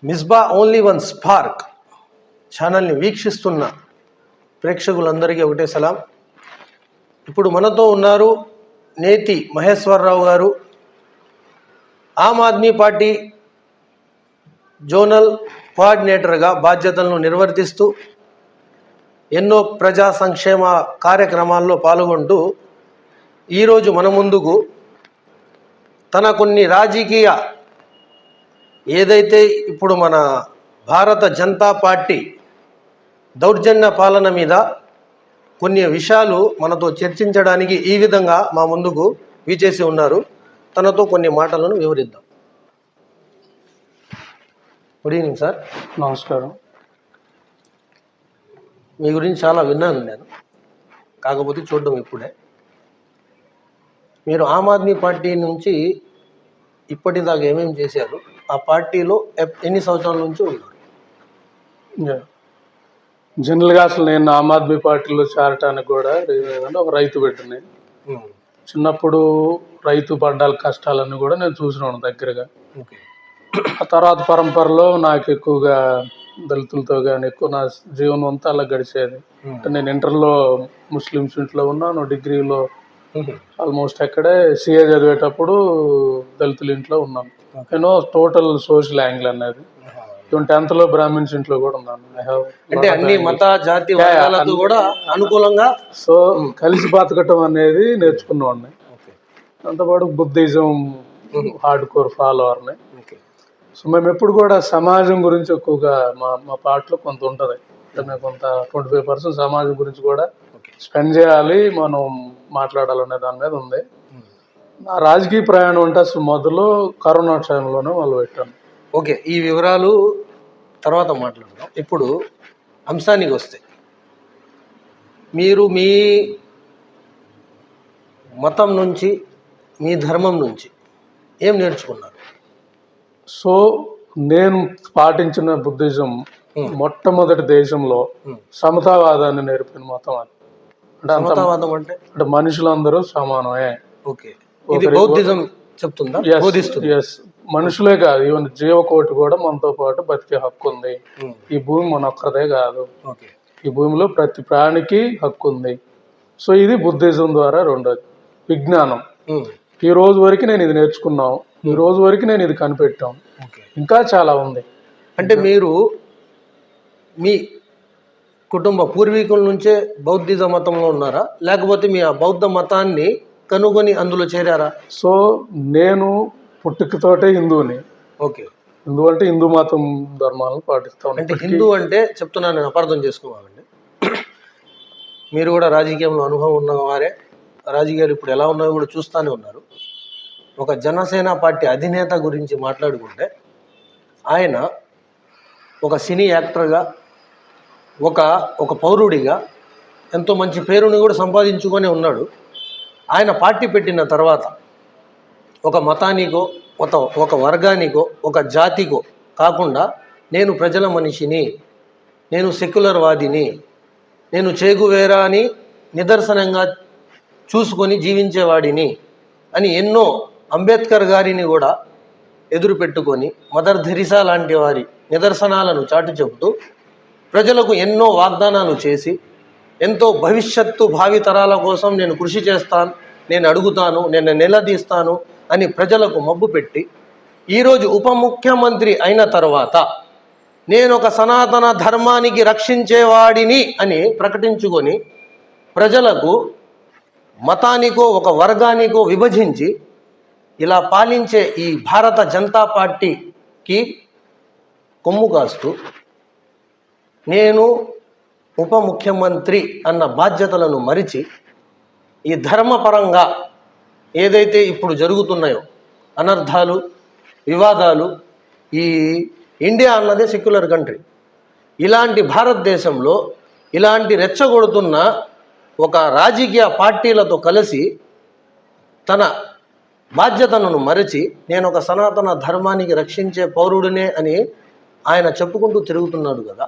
Misbah only one spark ఛానల్ని వీక్షిస్తున్న ప్రేక్షకులందరికీ ఒకటే సలాం. ఇప్పుడు మనతో ఉన్నారు నేతి మహేశ్వరరావు గారు, ఆమ్ ఆద్మీ పార్టీ జోనల్ కోఆర్డినేటర్గా బాధ్యతలను నిర్వర్తిస్తూ ఎన్నో ప్రజా సంక్షేమ కార్యక్రమాల్లో పాల్గొంటూ ఈరోజు మన ముందుకు తన కొన్ని రాజకీయ ఏదైతే ఇప్పుడు మన భారత జనతా పార్టీ దౌర్జన్య పాలన మీద కొన్ని విషయాలు మనతో చర్చించడానికి ఈ విధంగా మా ముందుకు విచేసి ఉన్నారు. తనతో కొన్ని మాటలను వివరిద్దాం. Good evening sir. నమస్కారం. మీ గురించి చాలా విన్నాను నేను, కాకపోతే చూడడం ఇప్పుడే. మీరు ఆమ్ ఆద్మీ పార్టీ నుంచి ఇప్పటిదాకా ఏమేమి చేశారు, ఆ పార్టీలో ఎన్ని సంవత్సరాల నుంచి ఉన్నారు? జనరల్గా అసలు నేను ఆమ్ ఆద్మీ పార్టీలో చేరటానికి కూడా ఒక రైతు బిడ్డని. చిన్నప్పుడు రైతు పడ్డాల కష్టాలన్నీ కూడా నేను చూసినాను దగ్గరగా. ఆ తర్వాత పరంపరలో నాకు ఎక్కువగా దళితులతో కానీ ఎక్కువ నా జీవనం అంతా అలా గడిచేది. నేను ఇంటర్లో ముస్లిమ్స్ ఇంట్లో ఉన్నాను, డిగ్రీలో ఆల్మోస్ట్ అక్కడే సిఏ చదివేటప్పుడు దళితుల ఇంట్లో ఉన్నాను. నేను టోటల్ సోషల్ యాంగిల్ అనేది. 10th లో బ్రాహ్మిన్స్ ఇంట్లో కూడా ఉన్నాను. అంటే అన్ని మత జాతి వర్గాలకు కూడా అనుకూలంగా సో కలిసి బతకటం అనేది నేర్చుకున్నవాడిని. దాంతోపాటు బుద్ధిజం హార్డ్ కోర్ ఫాలోవర్ని. సో మేము ఎప్పుడు కూడా సమాజం గురించి ఎక్కువగా మా పార్టీలో కొంత ఉంటుంది. మేము కొంత 25% సమాజం గురించి కూడా స్పెండ్ చేయాలి, మనం మాట్లాడాలనే దాని మీద ఉంది. నా రాజకీయ ప్రయాణం అంటే అసలు మొదలు కరోనా టైంలోనే మొదలుపెట్టాను. ఓకే, ఈ వివరాలు తర్వాత మాట్లాడదాం. ఇప్పుడు అంశానికి వస్తే, మీరు మీ మతం నుంచి, మీ ధర్మం నుంచి ఏం నేర్చుకున్నారు? సో నేను పాటించిన బుద్ధిజం మొట్టమొదటి దేశంలో సమతావాదాన్ని నేర్పిన మతం అది. సమతావాదం అంటే మనుషులందరూ సమానమే. ఓకే, ఇది బౌద్ధిజం చెప్తుందా? ఎస్, మనుషులే కాదు, ఈవెన్ జీవకోటి కూడా మనతో పాటు బతికే హక్కు ఉంది. ఈ భూమి మన ఒక్కదే కాదు, ఈ భూమిలో ప్రతి ప్రాణికి హక్కు ఉంది. సో ఇది బుద్ధిజం ద్వారా రెండోది. విజ్ఞానం, ఈ రోజు వరకు నేను ఇది నేర్చుకున్నాం, ఈ రోజు వరకు నేను ఇది కనిపెట్టాం, ఇంకా చాలా ఉంది. అంటే మీరు మీ కుటుంబ పూర్వీకుల నుంచే బౌద్ధిజ మతంలో ఉన్నారా, లేకపోతే మీ ఆ బౌద్ధ మతాన్ని కనుగొని అందులో చేరారా? సో నేను పుట్టుకతోటే హిందువుని. ఓకే, హిందూ అంటే హిందూ మతం ధర్మాలను పాటిస్తాం. అంటే హిందూ అంటే చెప్తున్నాను, నేను అపార్థం చేసుకోవాలండి. మీరు కూడా రాజకీయంలో అనుభవం ఉన్నవారే, రాజకీయాలు ఇప్పుడు ఎలా ఉన్నాయో కూడా చూస్తూనే ఉన్నారు. ఒక జనసేన పార్టీ అధినేత గురించి మాట్లాడుకుంటే, ఆయన ఒక సినీ యాక్టర్గా, ఒక పౌరుడిగా ఎంతో మంచి పేరుని కూడా సంపాదించుకొని ఉన్నాడు. ఆయన పార్టీ పెట్టిన తర్వాత ఒక మతానికో, ఒక వర్గానికో, ఒక జాతికో కాకుండా, నేను ప్రజల మనిషిని, నేను సెక్యులర్ వాదిని, నేను చేగువేరా అని నిదర్శనంగా చూసుకొని జీవించేవాడిని అని ఎన్నో, అంబేద్కర్ గారిని కూడా ఎదురు పెట్టుకొని, మదర్ థెరిసా లాంటి వారి నిదర్శనాలను చాటు చెబుతూ ప్రజలకు ఎన్నో వాగ్దానాలు చేసి, ఎంతో భవిష్యత్తు భావితరాల కోసం నేను కృషి చేస్తాను, నేను అడుగుతాను, నేను నిలదీస్తాను అని ప్రజలకు మబ్బు పెట్టి, ఈరోజు ఉప ముఖ్యమంత్రి అయిన తర్వాత నేను ఒక సనాతన ధర్మానికి రక్షించేవాడిని అని ప్రకటించుకొని, ప్రజలకు మతానికో ఒక వర్గానికో విభజించి ఇలా పాలించే ఈ భారత జనతా పార్టీకి కొమ్ము కాస్తూ, నేను ఉప ముఖ్యమంత్రి అన్న బాధ్యతలను మరిచి, ఈ ధర్మపరంగా ఏదైతే ఇప్పుడు జరుగుతున్నాయో అనర్థాలు, వివాదాలు, ఈ ఇండియా అన్నదే సెక్యులర్ కంట్రీ, ఇలాంటి భారతదేశంలో ఇలాంటి రెచ్చగొడుతున్న ఒక రాజకీయ పార్టీలతో కలిసి తన బాధ్యతలను మరచి, నేను ఒక సనాతన ధర్మానికి రక్షించే పౌరుడినే అని ఆయన చెప్పుకుంటూ తిరుగుతున్నాడు కదా,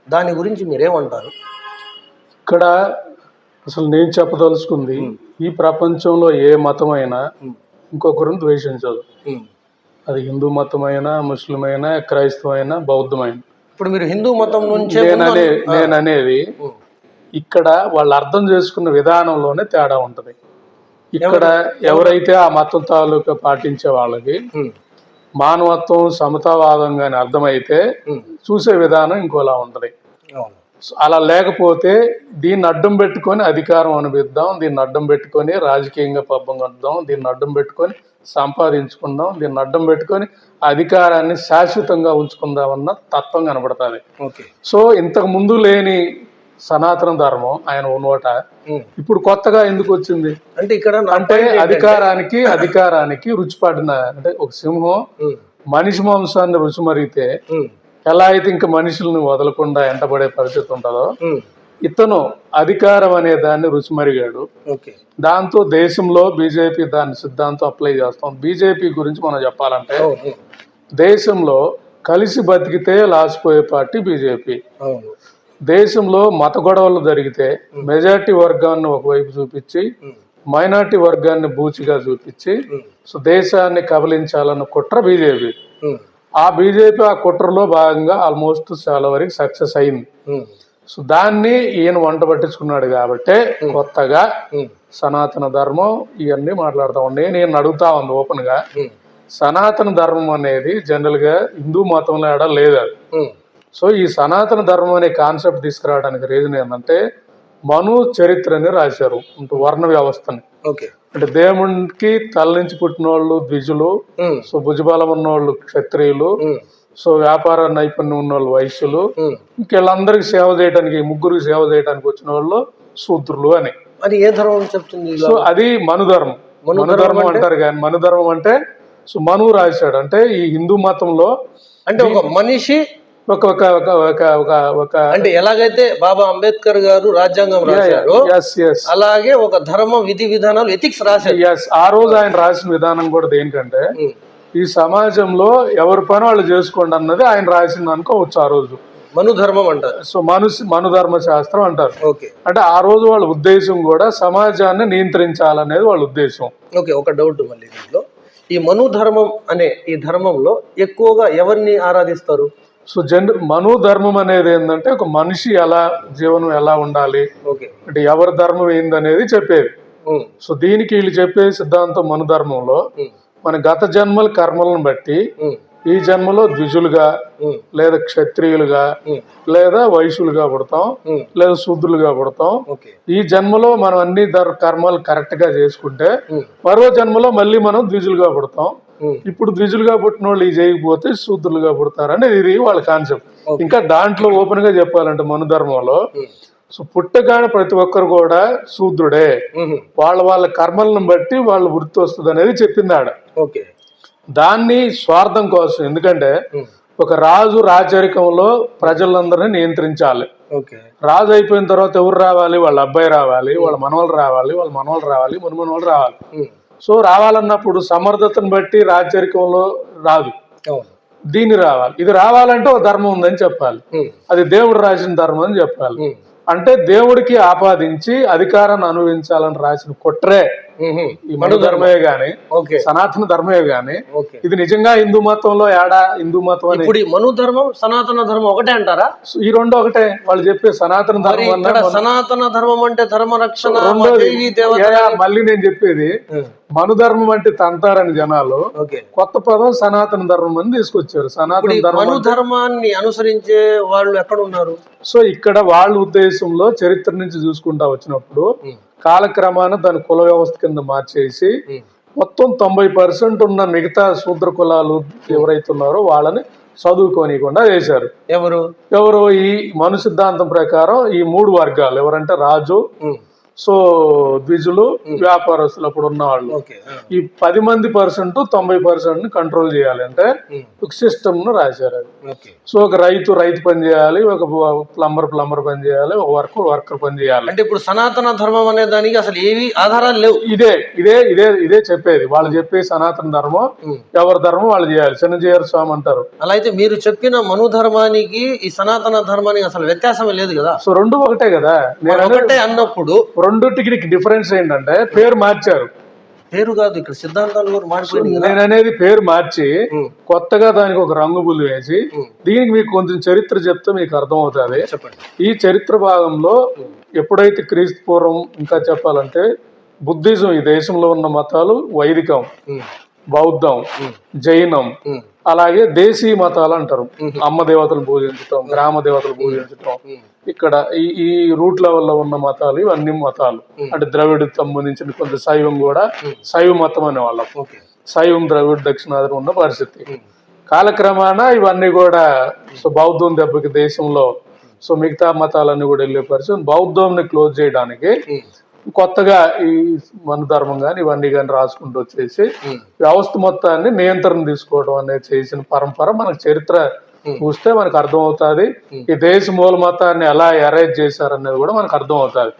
దాని గురించి మీరేమంటారు? ఇక్కడ అసలు నేను చెప్పదలుచుకుంది, ఈ ప్రపంచంలో ఏ మతమైనా ఇంకొకరిని ద్వేషించదు. అది హిందూ మతమైనా, ముస్లిం అయినా, క్రైస్తవైనా, బౌద్ధమైన. ఇప్పుడు మీరు హిందూ మతం నుంచి నేననేది ఇక్కడ వాళ్ళు అర్థం చేసుకున్న విధానంలోనే తేడా ఉంటది. ఇక్కడ ఎవరైతే ఆ మతం తాలూకా పాటించే వాళ్ళకి మానవత్వం, సమతావాదంగానే అర్థమైతే చూసే విధానం ఇంకోలా ఉంటది. అలా లేకపోతే దీన్ని అడ్డం పెట్టుకొని అధికారం అనిపిద్దాం, దీన్ని అడ్డం పెట్టుకొని రాజకీయంగా పబ్బం కట్టుదాం, దీన్ని అడ్డం పెట్టుకొని సంపాదించుకుందాం, దీన్ని అడ్డం పెట్టుకొని అధికారాన్ని శాశ్వతంగా ఉంచుకుందామన్న తత్వం కనబడుతుంది. సో ఇంతకు ముందు లేని సనాతన ధర్మం ఆయన నోట ఇప్పుడు కొత్తగా ఎందుకు వచ్చింది అంటే ఇక్కడ అంటే అధికారానికి రుచి పడిన, అంటే ఒక సింహం మనిషి మాంసాన్ని రుచి మరిగితే ఎలా అయితే ఇంకా మనుషుల్ని వదలకుండా ఎంటబడే పరిస్థితి ఉంటుందో, ఇతను అధికారం అనే దాన్ని రుచి మరిగాడు. దాంతో దేశంలో బీజేపీ దాని సిద్ధాంతం అప్లై చేస్తాం. బీజేపీ గురించి మనం చెప్పాలంటే దేశంలో కలిసి బతికితే లాసిపోయే పార్టీ బీజేపీ. దేశంలో మత గొడవలు జరిగితే మెజారిటీ వర్గాన్ని ఒకవైపు చూపించి మైనార్టీ వర్గాన్ని బూచిగా చూపించి సో దేశాన్ని కబలించాలన్న కుట్ర బీజేపీ. ఆ బీజేపీ ఆ కుట్రలో భాగంగా ఆల్మోస్ట్ చాలా వరకు సక్సెస్ అయింది. సో దాన్ని ఈయన వంట పట్టించుకున్నాడు కాబట్టి కొత్తగా సనాతన ధర్మం ఇవన్నీ మాట్లాడుతూ ఉండే. నేను అడుగుతా ఉంది ఓపెన్ గా, సనాతన ధర్మం అనేది జనరల్ గా హిందూ మతంలో ఏడా లేదు. సో ఈ సనాతన ధర్మం అనే కాన్సెప్ట్ తీసుకురావడానికి రీజన్ ఏంటంటే మను చరిత్రని రాశారు, వర్ణ వ్యవస్థని. అంటే దేవునికి తల నుంచి పుట్టిన వాళ్ళు ద్విజులు, సో భుజబలం ఉన్నవాళ్ళు క్షత్రియులు, సో వ్యాపార నైపుణ్యం ఉన్న వాళ్ళు వైశ్యులు, ఇంకెళ్ళందరికి సేవ చేయడానికి, ముగ్గురికి సేవ చేయడానికి వచ్చిన వాళ్ళు శూద్రులు అని. అది ఏ ధర్మం చెప్తుంది? సో అది మనుధర్మం. మనుధర్మం అంటారు. కానీ మనుధర్మం అంటే సో మనువు రాశాడు. అంటే ఈ హిందూ మతంలో అంటే ఒక మనిషి ఒక ఒక ఒక ఒక ఒక ఒక అంటే ఎలాగైతే బాబా అంబేద్కర్ గారు రాజ్యాంగం రాశారు అలాగే ఒక ధర్మ విధి విధానాలు ఎథిక్స్ రాశారు. ఆ రోజు ఆయన రాసిన విధానం కూడా దేనికంటే ఈ సమాజంలో ఎవరి పని వాళ్ళు చేసుకోండి అన్నది ఆయన రాసింది అనుకోవచ్చు. ఆ రోజు మనుధర్మం అంటారు. సో మనుధర్మ శాస్త్రం అంటారు. అంటే ఆ రోజు వాళ్ళ ఉద్దేశం కూడా సమాజాన్ని నియంత్రించాలనేది వాళ్ళ ఉద్దేశం. ఒక డౌట్ మళ్ళీ దీంట్లో, ఈ మనుధర్మం అనే ఈ ధర్మంలో ఎక్కువగా ఎవరిని ఆరాధిస్తారు? సో మను ధర్మం అనేది ఏంటంటే ఒక మనిషి ఎలా జీవనం ఎలా ఉండాలి, అంటే ఎవరి ధర్మం ఏందనేది చెప్పేది. సో దీనికి వీళ్ళు చెప్పే సిద్ధాంతం మను ధర్మంలో మన గత జన్మల కర్మలను బట్టి ఈ జన్మలో ద్విజులుగా లేదా క్షత్రియులుగా లేదా వైశ్యులుగా పుడతాం లేదా శూద్రులుగా పుడతాం. ఈ జన్మలో మనం అన్ని కర్మలు కరెక్ట్ గా చేసుకుంటే మరో జన్మలో మళ్ళీ మనం ద్విజులుగా పుడతాం. ఇప్పుడు ద్విజులుగా పుట్టిన వాళ్ళు ఈ చేయకపోతే శూద్రులుగా పుడతారని ఇది వాళ్ళ కాన్సెప్ట్. ఇంకా దాంట్లో ఓపెన్ గా చెప్పాలంటే మను ధర్మంలో సో పుట్టగానే ప్రతి ఒక్కరు కూడా శూద్రుడే, వాళ్ళ కర్మలను బట్టి వాళ్ళ వృత్తి వస్తుంది అనేది చెప్పింది ఆడ. దాన్ని స్వార్థం కోసం, ఎందుకంటే ఒక రాజు రాజరికంలో ప్రజలందరినీ నియంత్రించాలి. రాజు అయిపోయిన తర్వాత ఎవరు రావాలి? వాళ్ళ అబ్బాయి రావాలి, వాళ్ళ మనవలు రావాలి, వాళ్ళ మనవలు రావాలి, మునిమనవలు రావాలి. సో రావాలన్నప్పుడు సమర్థతను బట్టి రాజరికంలో రాదు, దీన్ని రావాలి. ఇది రావాలంటే ఒక ధర్మం ఉందని చెప్పాలి, అది దేవుడు రాసిన ధర్మం అని చెప్పాలి. అంటే దేవుడికి ఆపాదించి అధికారాన్ని అనుభవించాలని రాసిన కుట్రే ఈ మను ధర్మే గాని సనాతన ధర్మే గాని. ఇది నిజంగా హిందూ మతంలో ఏడా హిందూ మతం అని ఇప్పుడు మను ధర్మం సనాతన ధర్మం ఒకటే అంటారా? ఈ రెండు ఒకటే. వాళ్ళు చెప్పే సనాతన ధర్మం సనాతన ధర్మం అంటే ధర్మ రక్షణ. మళ్ళీ నేను చెప్పేది మను ధర్మం అంటే తంతారని జనాలు కొత్త పదం సనాతన ధర్మం అని తీసుకొచ్చారు. సనాతన ధర్మాన్ని అనుసరించే వాళ్ళు ఎక్కడ ఉన్నారు? సో ఇక్కడ వాళ్ళ ఉద్దేశంలో చరిత్ర నుంచి చూసుకుంటా వచ్చినప్పుడు కాలక్రమాన దాని కుల వ్యవస్థ కింద మార్చేసి మొత్తం 90% ఉన్న మిగతా శూద్ర కులాలు ఎవరైతే ఉన్నారో వాళ్ళని చదువుకోనికుండా చేశారు. ఎవరు ఈ మను సిద్ధాంతం ప్రకారం ఈ 3 వర్గాలు ఎవరంటే రాజు, సో ద్విజులు, వ్యాపారస్తులు అప్పుడు ఉన్న వాళ్ళు. ఈ 10% 90% కంట్రోల్ చేయాలంటే ఒక సిస్టమ్ ను రాశారు. అది సో ఒక రైతు పని చేయాలి, ఒక ప్లంబర్ పని చేయాలి, ఒక వర్కర్ పని చేయాలి. అంటే ఇప్పుడు సనాతన ధర్మం అనే దానికి అసలు ఏవి ఆధారాలు లేవు. ఇదే చెప్పేది. వాళ్ళు చెప్పే సనాతన ధర్మం ఎవరి ధర్మం వాళ్ళు చేయాలి. చిన్నజీయర్ స్వామి అంటారు. అలా అయితే మీరు చెప్పిన మను ధర్మానికి ఈ సనాతన ధర్మానికి అసలు వ్యత్యాసమే లేదు కదా? సో రెండు ఒకటే కదా. నేను ఒకటే అన్నప్పుడు రెండుటికి డిఫరెన్స్ ఏంటంటే పేరు మార్చారు. పేరు కాదు, ఇక్కడ సిద్ధాంతాలు కూడా మారిపోయింది కదా. నేను అనేది పేరు మార్చి కొత్తగా దానికి ఒక రంగు బుల్లు వేసి దీనికి మీకు కొంచెం చరిత్ర చెప్తే మీకు అర్థం అవుతుంది. చెప్పండి. ఈ చరిత్ర భాగంలో ఎప్పుడైతే క్రీస్తు పూర్వం, ఇంకా చెప్పాలంటే బుద్ధిజం, ఈ దేశంలో ఉన్న మతాలు వైదికం, బౌద్ధం, జైనం, అలాగే దేశీయ మతాలు అంటారు. అమ్మ దేవతలు పూజించటం, గ్రామ దేవతలు పూజించటం, ఇక్కడ ఈ రూట్ లెవెల్లో ఉన్న మతాలు ఇవన్నీ మతాలు. అంటే ద్రవిడికి సంబంధించిన కొంత శైవం కూడా శైవ మతం అనేవాళ్ళం. శైవం, ద్రవిడ, దక్షిణాది ఉన్న పరిస్థితి. కాలక్రమాన ఇవన్నీ కూడా బౌద్ధం దెబ్బకి దేశంలో మిగతా మతాలన్నీ కూడా వెళ్ళే పరిస్థితి. బౌద్ధంని క్లోజ్ చేయడానికి కొత్తగా ఈ మన ధర్మం కానీ ఇవన్నీ కానీ రాసుకుంటూ వచ్చేసి వ్యవస్థ మొత్తాన్ని నియంత్రణ తీసుకోవడం అనేది చేసిన పరంపర మనకు చరిత్ర చూస్తే మనకు అర్థం అవుతుంది. ఈ దేశ మూల మతాన్ని ఎలా ఎరేజ్ చేశారనేది కూడా మనకు అర్థం అవుతుంది.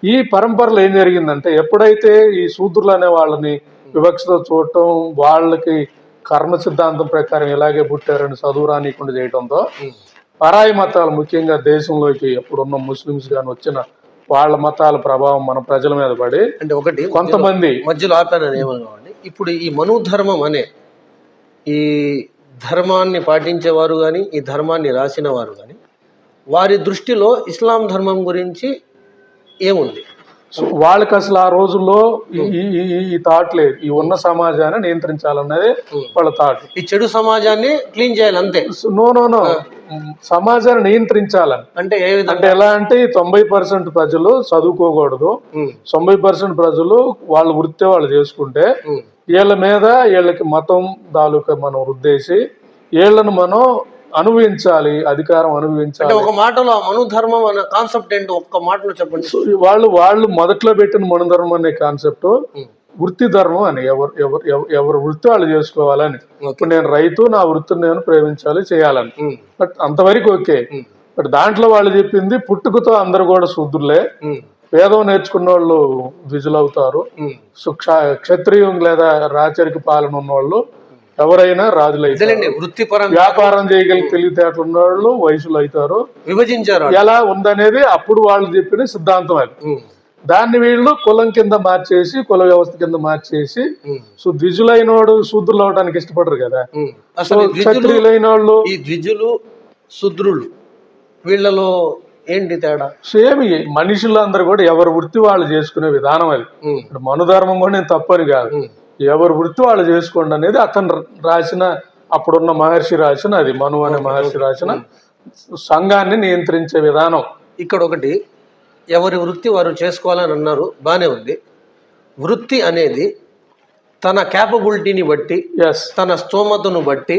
ఈ పరంపరలో ఏం జరిగిందంటే, ఎప్పుడైతే ఈ శూద్రులు అనే వాళ్ళని వివక్షతో చూడటం, వాళ్ళకి కర్మ సిద్ధాంతం ప్రకారం ఇలాగే పుట్టారని చదువు రానికుండా చేయడంతో పరాయి మతాలు, ముఖ్యంగా దేశంలోకి ఎప్పుడున్న ముస్లిమ్స్ కానీ వచ్చిన వాళ్ళ మతాల ప్రభావం మన ప్రజల మీద పడి, అంటే ఒకటి కొంతమంది మధ్యలో ఆపానని ఏమనుకోండి, ఇప్పుడు ఈ మనుధర్మం అనే ఈ ధర్మాన్ని పాటించేవారు కానీ, ఈ ధర్మాన్ని రాసిన వారు కానీ, వారి దృష్టిలో ఇస్లాం ధర్మం గురించి ఏముంది? వాళ్ళకి అసలు ఆ రోజుల్లో ఈ థాట్ లేదు. ఈ ఉన్న సమాజాన్ని నియంత్రించాలన్నదే వాళ్ళ థాట్. ఈ చెడు సమాజాన్ని క్లీన్ చేయాలి అంతే. నో సమాజాన్ని నియంత్రించాలని అంటే ఏ విధంగా అంటే ఎలా అంటే, ఈ 90% ప్రజలు చదువుకోకూడదు, 90% ప్రజలు వాళ్ళ వృత్తి వాళ్ళు చేసుకుంటే వీళ్ళ మీద వీళ్ళకి మతం తాలూకా మనం రుద్దేసి వీళ్ళను మనం అనుభవించాలి, అధికారం అనుభవించాలి. ఒక మాటలో మనుధర్మం అనే కాన్సెప్ట్ ఏంటి ఒక్క మాటలో చెప్పండి. వాళ్ళు మొదట్లో పెట్టిన మనుధర్మం అనే కాన్సెప్ట్ వృత్తి ధర్మం అని, ఎవరు వృత్తి వాళ్ళు చేసుకోవాలని. ఇప్పుడు నేను రైతు, నా వృత్తిని నేను ప్రేమించాలి, చేయాలని. బట్ అంతవరకు ఓకే. బట్ దాంట్లో వాళ్ళు చెప్పింది పుట్టుకతో అందరు కూడా శూద్రులే, వేదం నేర్చుకున్న వాళ్ళు ద్విజులవుతారు, క్షత్రియం లేదా రాచరిక పాలన ఉన్న వాళ్ళు ఎవరైనా రాజులైతే, వృత్తిపరం వ్యాపారం చేయగలిగి తెలివితేటలు ఉన్న వాళ్ళు వయసులు అవుతారు. విభజించారు ఎలా ఉందనేది అప్పుడు వాళ్ళు చెప్పిన సిద్ధాంతం అది. దాన్ని వీళ్ళు కులం కింద మార్చేసి, కుల వ్యవస్థ కింద మార్చేసి, సో ద్విజులైన వాడు శూద్రులు అవడానికి ఇష్టపడరు కదా. క్షత్రియులైన వాళ్ళు, ఈ ద్విజులు శూద్రులు వీళ్ళలో ఏంటి తేడా? సేమ్ మనుషులందరూ కూడా ఎవరి వృత్తి వాళ్ళు చేసుకునే విధానం అది. మనుధర్మం కూడా నేను తప్పని కాదు, ఎవరి వృత్తి వాళ్ళు చేసుకోండి అనేది అతను రాసిన, అప్పుడున్న మహర్షి రాసిన, అది మను అనే మహర్షి రాసిన సంఘాన్ని నియంత్రించే విధానం. ఇక్కడ ఒకటి, ఎవరి వృత్తి వారు చేసుకోవాలని అన్నారు, బాగానే ఉంది. వృత్తి అనేది తన క్యాపబిలిటీని బట్టి, తన స్తోమతను బట్టి,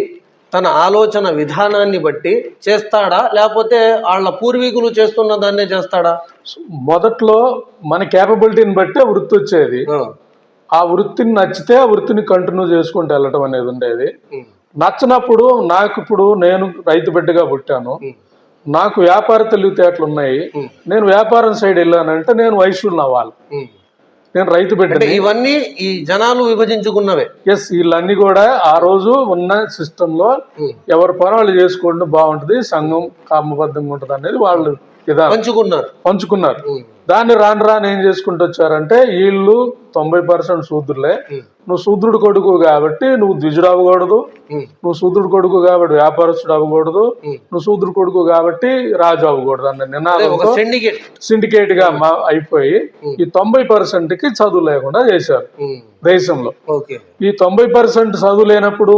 తన ఆలోచన విధానాన్ని బట్టి చేస్తాడా, లేకపోతే వాళ్ళ పూర్వీకులు చేస్తున్న దాన్నే చేస్తాడా? మొదట్లో మన క్యాపబిలిటీని బట్టి వృత్తి వచ్చేది. ఆ వృత్తిని నచ్చితే ఆ వృత్తిని కంటిన్యూ చేసుకుంటూ వెళ్ళటం అనేది ఉండేది. నచ్చినప్పుడు, ఇప్పుడు నేను రైతు బిడ్డగా పుట్టాను, నాకు వ్యాపార తెలివితేటలు ఉన్నాయి, నేను వ్యాపారం సైడ్ వెళ్ళానంటే నేను వైశ్యులు అవ్వాలి, నేను రైతు బిడ్డ. ఇవన్నీ ఈ జనాలు విభజించుకున్నవే. వీళ్ళన్నీ కూడా ఆ రోజు ఉన్న సిస్టమ్ లో ఎవరి పని వాళ్ళు చేసుకోవడం బాగుంటది, సంఘం కామబద్ధంగా ఉంటది అనేది వాళ్ళు పంచుకున్నారు. దాన్ని రాను ఏం చేసుకుంటూ వచ్చారంటే, వీళ్ళు 90% శూద్రులే, నువ్వు శూద్రుడు కొడుకు కాబట్టి నువ్వు ద్విజుడు అవ్వకూడదు, నువ్వు శూద్రుడు కొడుకు కాబట్టి వ్యాపారస్తుడు అవ్వకూడదు, నువ్వు శూద్రుడు కొడుకు కాబట్టి రాజు అవ్వకూడదు అన్న నినాదంతో సిండికేట్ గా అయిపోయి ఈ 90%కి చదువు లేకుండా చేశారు దేశంలో. ఈ 90% చదువు లేనప్పుడు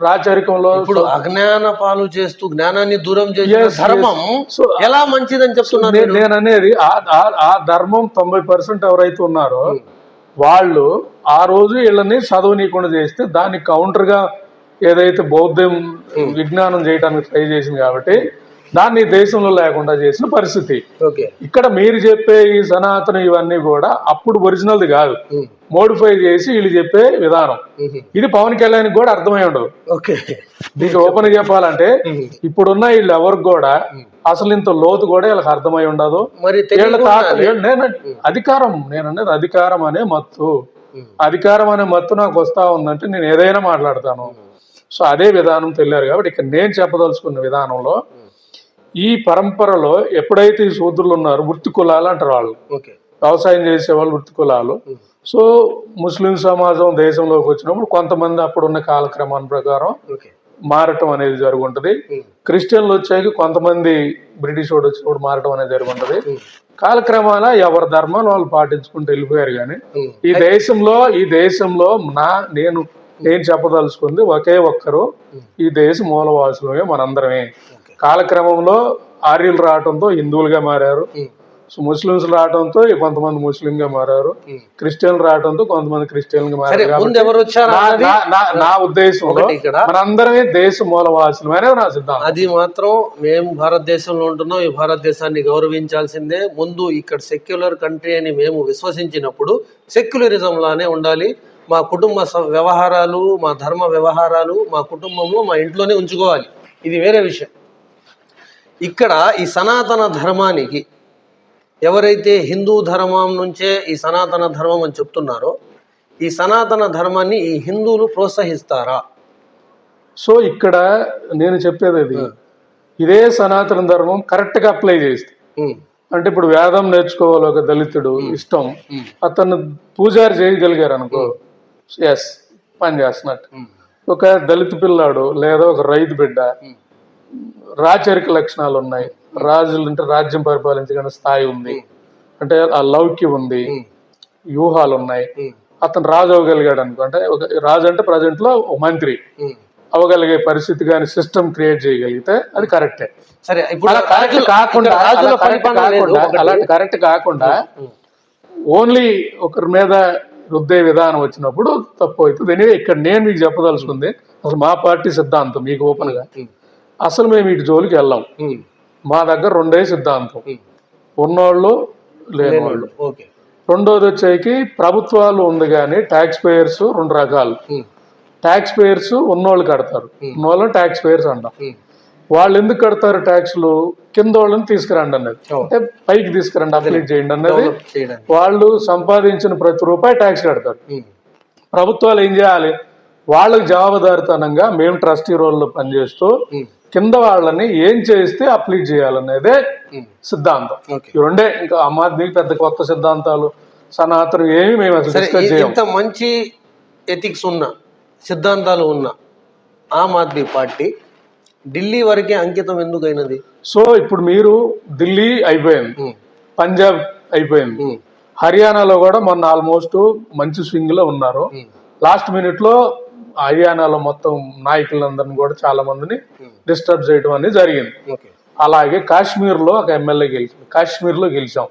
రాచరికంలో ఇప్పుడు అజ్ఞాన పాలు చేస్తూ జ్ఞానాన్ని దూరం చేసే ధర్మం ఎలా మంచిదని చెప్తున్నారు. నేను అనేది ఆ ధర్మం 90% ఎవరైతే ఉన్నారో వాళ్ళు ఆ రోజు వీళ్ళని చదవనీయకుండా చేస్తే దానికి కౌంటర్ గా ఏదైతే బౌద్ధం విజ్ఞానం చేయడానికి ట్రై చేసింది కాబట్టి దాన్ని దేశంలో లేకుండా చేసిన పరిస్థితి. ఇక్కడ మీరు చెప్పే ఈ సనాతన ఇవన్నీ కూడా అప్పుడు ఒరిజినల్ది కాదు, మోడిఫై చేసి వీళ్ళు చెప్పే విధానం. ఇది పవన్ కళ్యాణ్ కూడా అర్థమై ఉండదు. మీకు ఓపెన్ చెప్పాలంటే ఇప్పుడున్న వీళ్ళు ఎవరికి కూడా అసలు ఇంత లోతు కూడా వీళ్ళకి అర్థమై ఉండదు. నేననేది అధికారం అనే మత్తు, అధికారం అనే మత్తు నాకు వస్తా ఉందంటే నేను ఏదైనా మాట్లాడతాను. సో అదే విధానం తెలియారు కాబట్టి ఇక్కడ నేను చెప్పదలుచుకున్న విధానంలో ఈ పరంపరలో ఎప్పుడైతే ఈ శూద్రులు ఉన్నారో వృత్తి కులాలు అంటారు వాళ్ళు, వ్యవసాయం చేసే వాళ్ళు వృత్తి కులాలు, సో ముస్లిం సమాజం దేశంలోకి వచ్చినప్పుడు కొంతమంది అప్పుడున్న కాలక్రమాన్ని ప్రకారం ఓకే. మారటం అనేది జరుగుంటది. క్రిస్టియన్లు వచ్చాక కొంతమంది బ్రిటిష్ వాడు వచ్చినప్పుడు మారటం అనేది జరుగుంటది. కాలక్రమాన ఎవరి ధర్మాన్ని వాళ్ళు పాటించుకుంటూ వెళ్ళిపోయారు. కానీ ఈ దేశంలో నేను చెప్పదలుచుకుంది ఒకే ఒక్కరు, ఈ దేశ మూలవాసులమే మనందరమే. కాలక్రమంలో ఆర్యులు రావడంతో హిందువులుగా మారారు, ముస్లింస్ రావడంతో కొంతమంది ముస్లింగా మారారు, క్రిస్టియన్లు రావడంతో కొంతమంది క్రిస్టియన్గా మారారు. నా ఉద్దేశంలో మనందరమే దేశ మూలవాసులు అనేది నా సిద్ధాంతం. అది మాత్రం మేము భారతదేశంలో ఉంటున్నాం, ఈ భారతదేశాన్ని గౌరవించాల్సిందే. ముందు ఇక్కడ సెక్యులర్ కంట్రీ అని మేము విశ్వసించినప్పుడు సెక్యులరిజం లానే ఉండాలి. మా కుటుంబ వ్యవహారాలు, మా ధర్మ వ్యవహారాలు మా కుటుంబంలో మా ఇంట్లోనే ఉంచుకోవాలి. ఇది వేరే విషయం. ఇక్కడ ఈ సనాతన ధర్మానికి ఎవరైతే హిందూ ధర్మం నుంచే ఈ సనాతన ధర్మం అని చెప్తున్నారో, ఈ సనాతన ధర్మాన్ని ఈ హిందువులు ప్రోత్సహిస్తారా? సో ఇక్కడ నేను చెప్పేది అది, ఇదే సనాతన ధర్మం కరెక్ట్గా అప్లై చేస్తే, అంటే ఇప్పుడు వేదం నేర్చుకోవాలి ఒక దళితుడు ఇష్టం, అతను పూజారి చేయగలిగారు అనుకో, ఎస్ పని చేస్తున్నట్టు. ఒక దళిత పిల్లాడు లేదా ఒక రైతు బిడ్డ రాచరిక లక్షణాలు ఉన్నాయి, రాజులు అంటే రాజ్యం పరిపాలించగల స్థాయి ఉంది, అంటే ఆ లౌక్యం ఉంది, వ్యూహాలు ఉన్నాయి, అతను రాజు అవ్వగలిగాడు అనుకో, అంటే ఒక రాజు అంటే ప్రజెంట్ లో ఒక మంత్రి అవ్వగలిగే పరిస్థితి కానీ సిస్టమ్ క్రియేట్ చేయగలిగితే అది కరెక్టే. సరే, కరెక్ట్ కాకుండా ఓన్లీ ఒకరి మీద రుద్దే విధానం వచ్చినప్పుడు తప్పు అవుతుంది. ఎనివే ఇక్కడ నేను మీకు చెప్పదలుచుకుంది అసలు మా పార్టీ సిద్ధాంతం మీకు ఓపెన్ గా, అసలు మేము వీటి జోలికి వెళ్ళాం. మా దగ్గర రెండే సిద్ధాంతం, ఉన్నోళ్ళు లేనివాళ్ళు. రెండోది వచ్చేకి ప్రభుత్వాలు ఉంది కానీ ట్యాక్స్ పేయర్స్ రెండు రకాలు. ట్యాక్స్ పేయర్స్ ఉన్నోళ్ళు కడతారు, ఉన్నోళ్ళని ట్యాక్స్ పేయర్స్ అంటాం. వాళ్ళు ఎందుకు కడతారు ట్యాక్స్లు? కింద వాళ్ళని తీసుకురండి అన్నది, అంటే పైకి తీసుకురండి అప్లై చేయండి అన్నది. వాళ్ళు సంపాదించిన ప్రతి రూపాయి ట్యాక్స్ కడతారు. ప్రభుత్వాలు ఏం చేయాలి? వాళ్ళకి జవాబుదారితనంగా మేము ట్రస్టీ రోల్లో పనిచేస్తూ కింద వాళ్ళని ఏం చేస్తే అప్లీట్ చేయాలనేదే సిద్ధాంతం. ఈ రెండే, ఇంకా ఆమ్ ఆద్మీకి పెద్ద కొత్త సిద్ధాంతాలు సనాతనం ఏమి మేము ఇంత మంచి ఎథిక్స్ ఉన్న సిద్ధాంతాలు ఉన్న ఆమ్ ఆద్మీ పార్టీ ఢిల్లీ వరకే అంకితం ఎందుకు అయినది? సో ఇప్పుడు మీరు ఢిల్లీ అయిపోయింది, పంజాబ్ అయిపోయింది, హర్యానాలో కూడా మొన్న ఆల్మోస్ట్ మంచి స్వింగ్ లో ఉన్నారు. లాస్ట్ మినిట్ లో హర్యానాలో మొత్తం నాయకులందరినీ కూడా చాలా మందిని డిస్టర్బ్ చేయడం అనేది జరిగింది. అలాగే కాశ్మీర్ లో ఒక ఎమ్మెల్యే గెలిచాం, కాశ్మీర్ లో గెలిచాం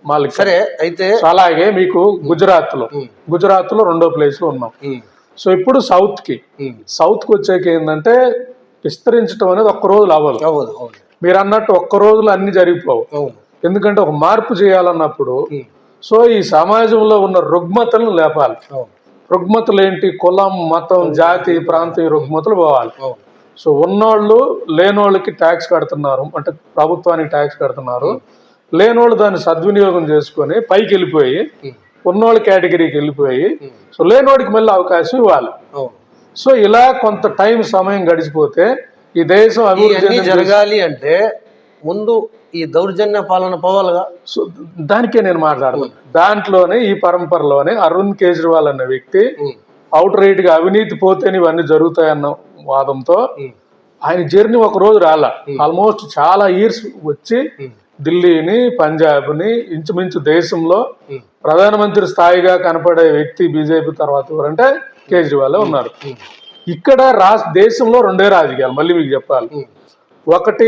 మాలిక్. సరే, అయితే అలాగే మీకు గుజరాత్ లో రెండో ప్లేస్ లో ఉన్నాం. సో ఇప్పుడు సౌత్ కి వచ్చాక ఏంటంటే విస్తరించడం అనేది ఒక్క రోజులు అవ్వదు. మీరు అన్నట్టు ఒక్క రోజులు అన్ని జరిగిపోవు. ఎందుకంటే ఒక మార్పు చేయాలన్నప్పుడు సో ఈ సమాజంలో ఉన్న రుగ్మతలను లేపాలి. రుగ్మతలు ఏంటి? కులం, మతం, జాతి, ప్రాంతీయ రుగ్మతలు పోవాలి. సో ఉన్నోళ్ళు లేనోళ్ళకి ట్యాక్స్ కడుతున్నారు, అంటే ప్రభుత్వానికి ట్యాక్స్ కడుతున్నారు. లేనోళ్ళు దాన్ని సద్వినియోగం చేసుకొని పైకి వెళ్ళిపోయి ఉన్నోళ్ళ కేటగిరీకి వెళ్ళిపోయి సో లేనోడికి మళ్ళీ అవకాశం ఇవ్వాలి. సో ఇలా కొంత సమయం గడిచిపోతే ఈ దేశం అభివృద్ధి జరగాలి అంటే ముందు ఈ దౌర్జన్య పాలన పోవాలిగా. సో దానికే నేను మాట్లాడుతున్నాను. దాంట్లోనే ఈ పరంపరలోనే అరవింద్ కేజ్రీవాల్ అనే వ్యక్తి అవుట్ రైట్ గా అవినీతి పోతేనే ఇవన్నీ జరుగుతాయన్న వాదంతో ఆయన జర్నీ ఒక రోజు రాలా, ఆల్మోస్ట్ చాలా ఇయర్స్ వచ్చి ఢిల్లీని, పంజాబ్ని, ఇంచుమించు దేశంలో ప్రధానమంత్రి స్థాయిగా కనపడే వ్యక్తి బీజేపీ తర్వాత ఎవరంటే కేజ్రీవాల్ ఉన్నారు. ఇక్కడ దేశంలో రెండే రాజకీయాలు, మళ్ళీ మీకు చెప్పాలి. ఒకటి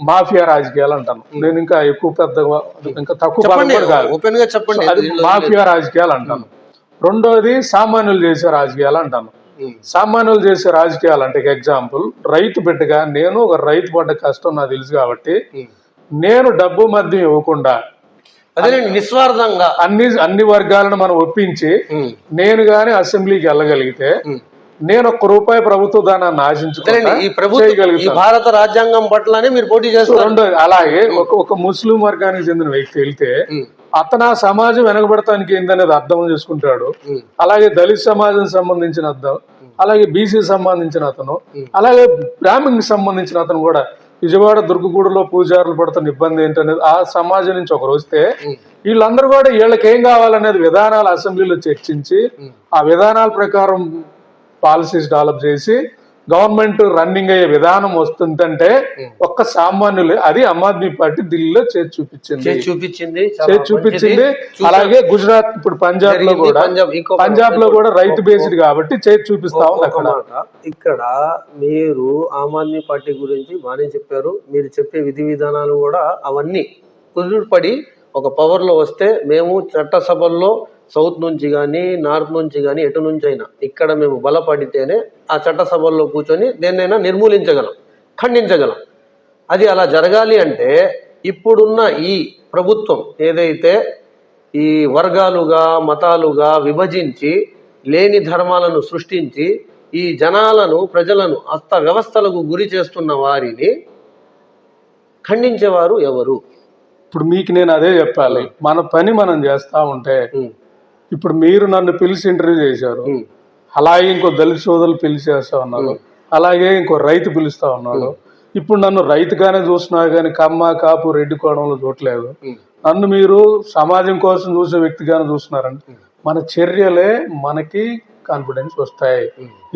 మాఫియా రాజకీయాలు అంటాను నేను, ఇంకా ఎక్కువ పెద్దగా ఇంకా తక్కువ కాదు, అది మాఫియా రాజకీయాలు అంటాను. రెండోది సామాన్యులు చేసే రాజకీయాలు అంటాను. సామాన్యులు చేసే రాజకీయాలు అంటే ఎగ్జాంపుల్, రైతు బిడ్డగా నేను ఒక రైతు పడ్డ కష్టం నాకు తెలుసు కాబట్టి నేను డబ్బు మధ్య ఇవ్వకుండా నిస్వార్థంగా అన్ని వర్గాలను మనం ఒప్పించి నేను గాని అసెంబ్లీకి వెళ్ళగలిగితే నేను ₹1 ప్రభుత్వ దానాన్ని ఆశించుకోగలిగితే భారత రాజ్యాంగం పట్లనే మీరు పోటీ చేస్తారు. అలాగే ఒక ముస్లిం వర్గానికి చెందిన వ్యక్తి వెళ్తే అతను ఆ సమాజం వెనకబడటానికి ఏందనేది అర్థం చేసుకుంటాడు. అలాగే దళిత సమాజం సంబంధించిన అర్థం, అలాగే బీసీ సంబంధించిన అతను, అలాగే బ్రాహ్మణ్కి సంబంధించిన అతను కూడా విజయవాడ దుర్గగూడలో పూజారులు పడుతున్న ఇబ్బంది ఏంటనేది ఆ సమాజం నుంచి ఒకరు వస్తే వీళ్ళందరూ కూడా వీళ్ళకి ఏం కావాలనేది విధానాలు అసెంబ్లీలో చర్చించి ఆ విధానాల ప్రకారం పాలసీస్ డెవలప్ చేసి గవర్నమెంట్ రన్నింగ్ అయ్యే విధానం వస్తుందంటే ఒక్క సామాన్యులు అది ఆమ్ ఆద్మీ పార్టీ ఢిల్లీలో చేసి చూపించింది. అలాగే గుజరాత్ ఇప్పుడు పంజాబ్ లో కూడా రైతు బేస్డ్ కాబట్టి చేసి చూపిస్తా ఉంది అక్కడ. ఇక్కడ మీరు ఆమ్ ఆద్మీ పార్టీ గురించి బాగానే చెప్పారు. మీరు చెప్పే విధి విధానాలు కూడా అవన్నీ కుదురుపడి ఒక పవర్ లో వస్తే మేము చట్టసభల్లో సౌత్ నుంచి కానీ నార్త్ నుంచి కానీ ఎటు నుంచి అయినా ఇక్కడ మేము బలపడితేనే ఆ చట్టసభల్లో కూర్చొని దేన్నైనా నిర్మూలించగలం, ఖండించగలం. అది అలా జరగాలి అంటే ఇప్పుడున్న ఈ ప్రభుత్వం ఏదైతే ఈ వర్గాలుగా మతాలుగా విభజించి లేని ధర్మాలను సృష్టించి ఈ జనాలను ప్రజలను అస్త వ్యవస్థలకు గురి చేస్తున్న వారిని ఖండించేవారు ఎవరు? ఇప్పుడు మీకు నేను అదే చెప్పాలి, మన పని మనం చేస్తా ఉంటే ఇప్పుడు మీరు నన్ను పిలిచి ఇంటర్వ్యూ చేశారు, అలాగే ఇంకో దళిత సోదరులు పిలిచి చేస్తా ఉన్నారు, అలాగే ఇంకో రైతు పిలుస్తా ఉన్నాడు. ఇప్పుడు నన్ను రైతుగానే చూస్తున్నారు కానీ కమ్మ కాపు రెడ్డి కోణంలో చూడలేదు. నన్ను మీరు సమాజం కోసం చూసే వ్యక్తిగానే చూస్తున్నారంటే మన చర్యలే మనకి కాన్ఫిడెన్స్ వస్తాయి.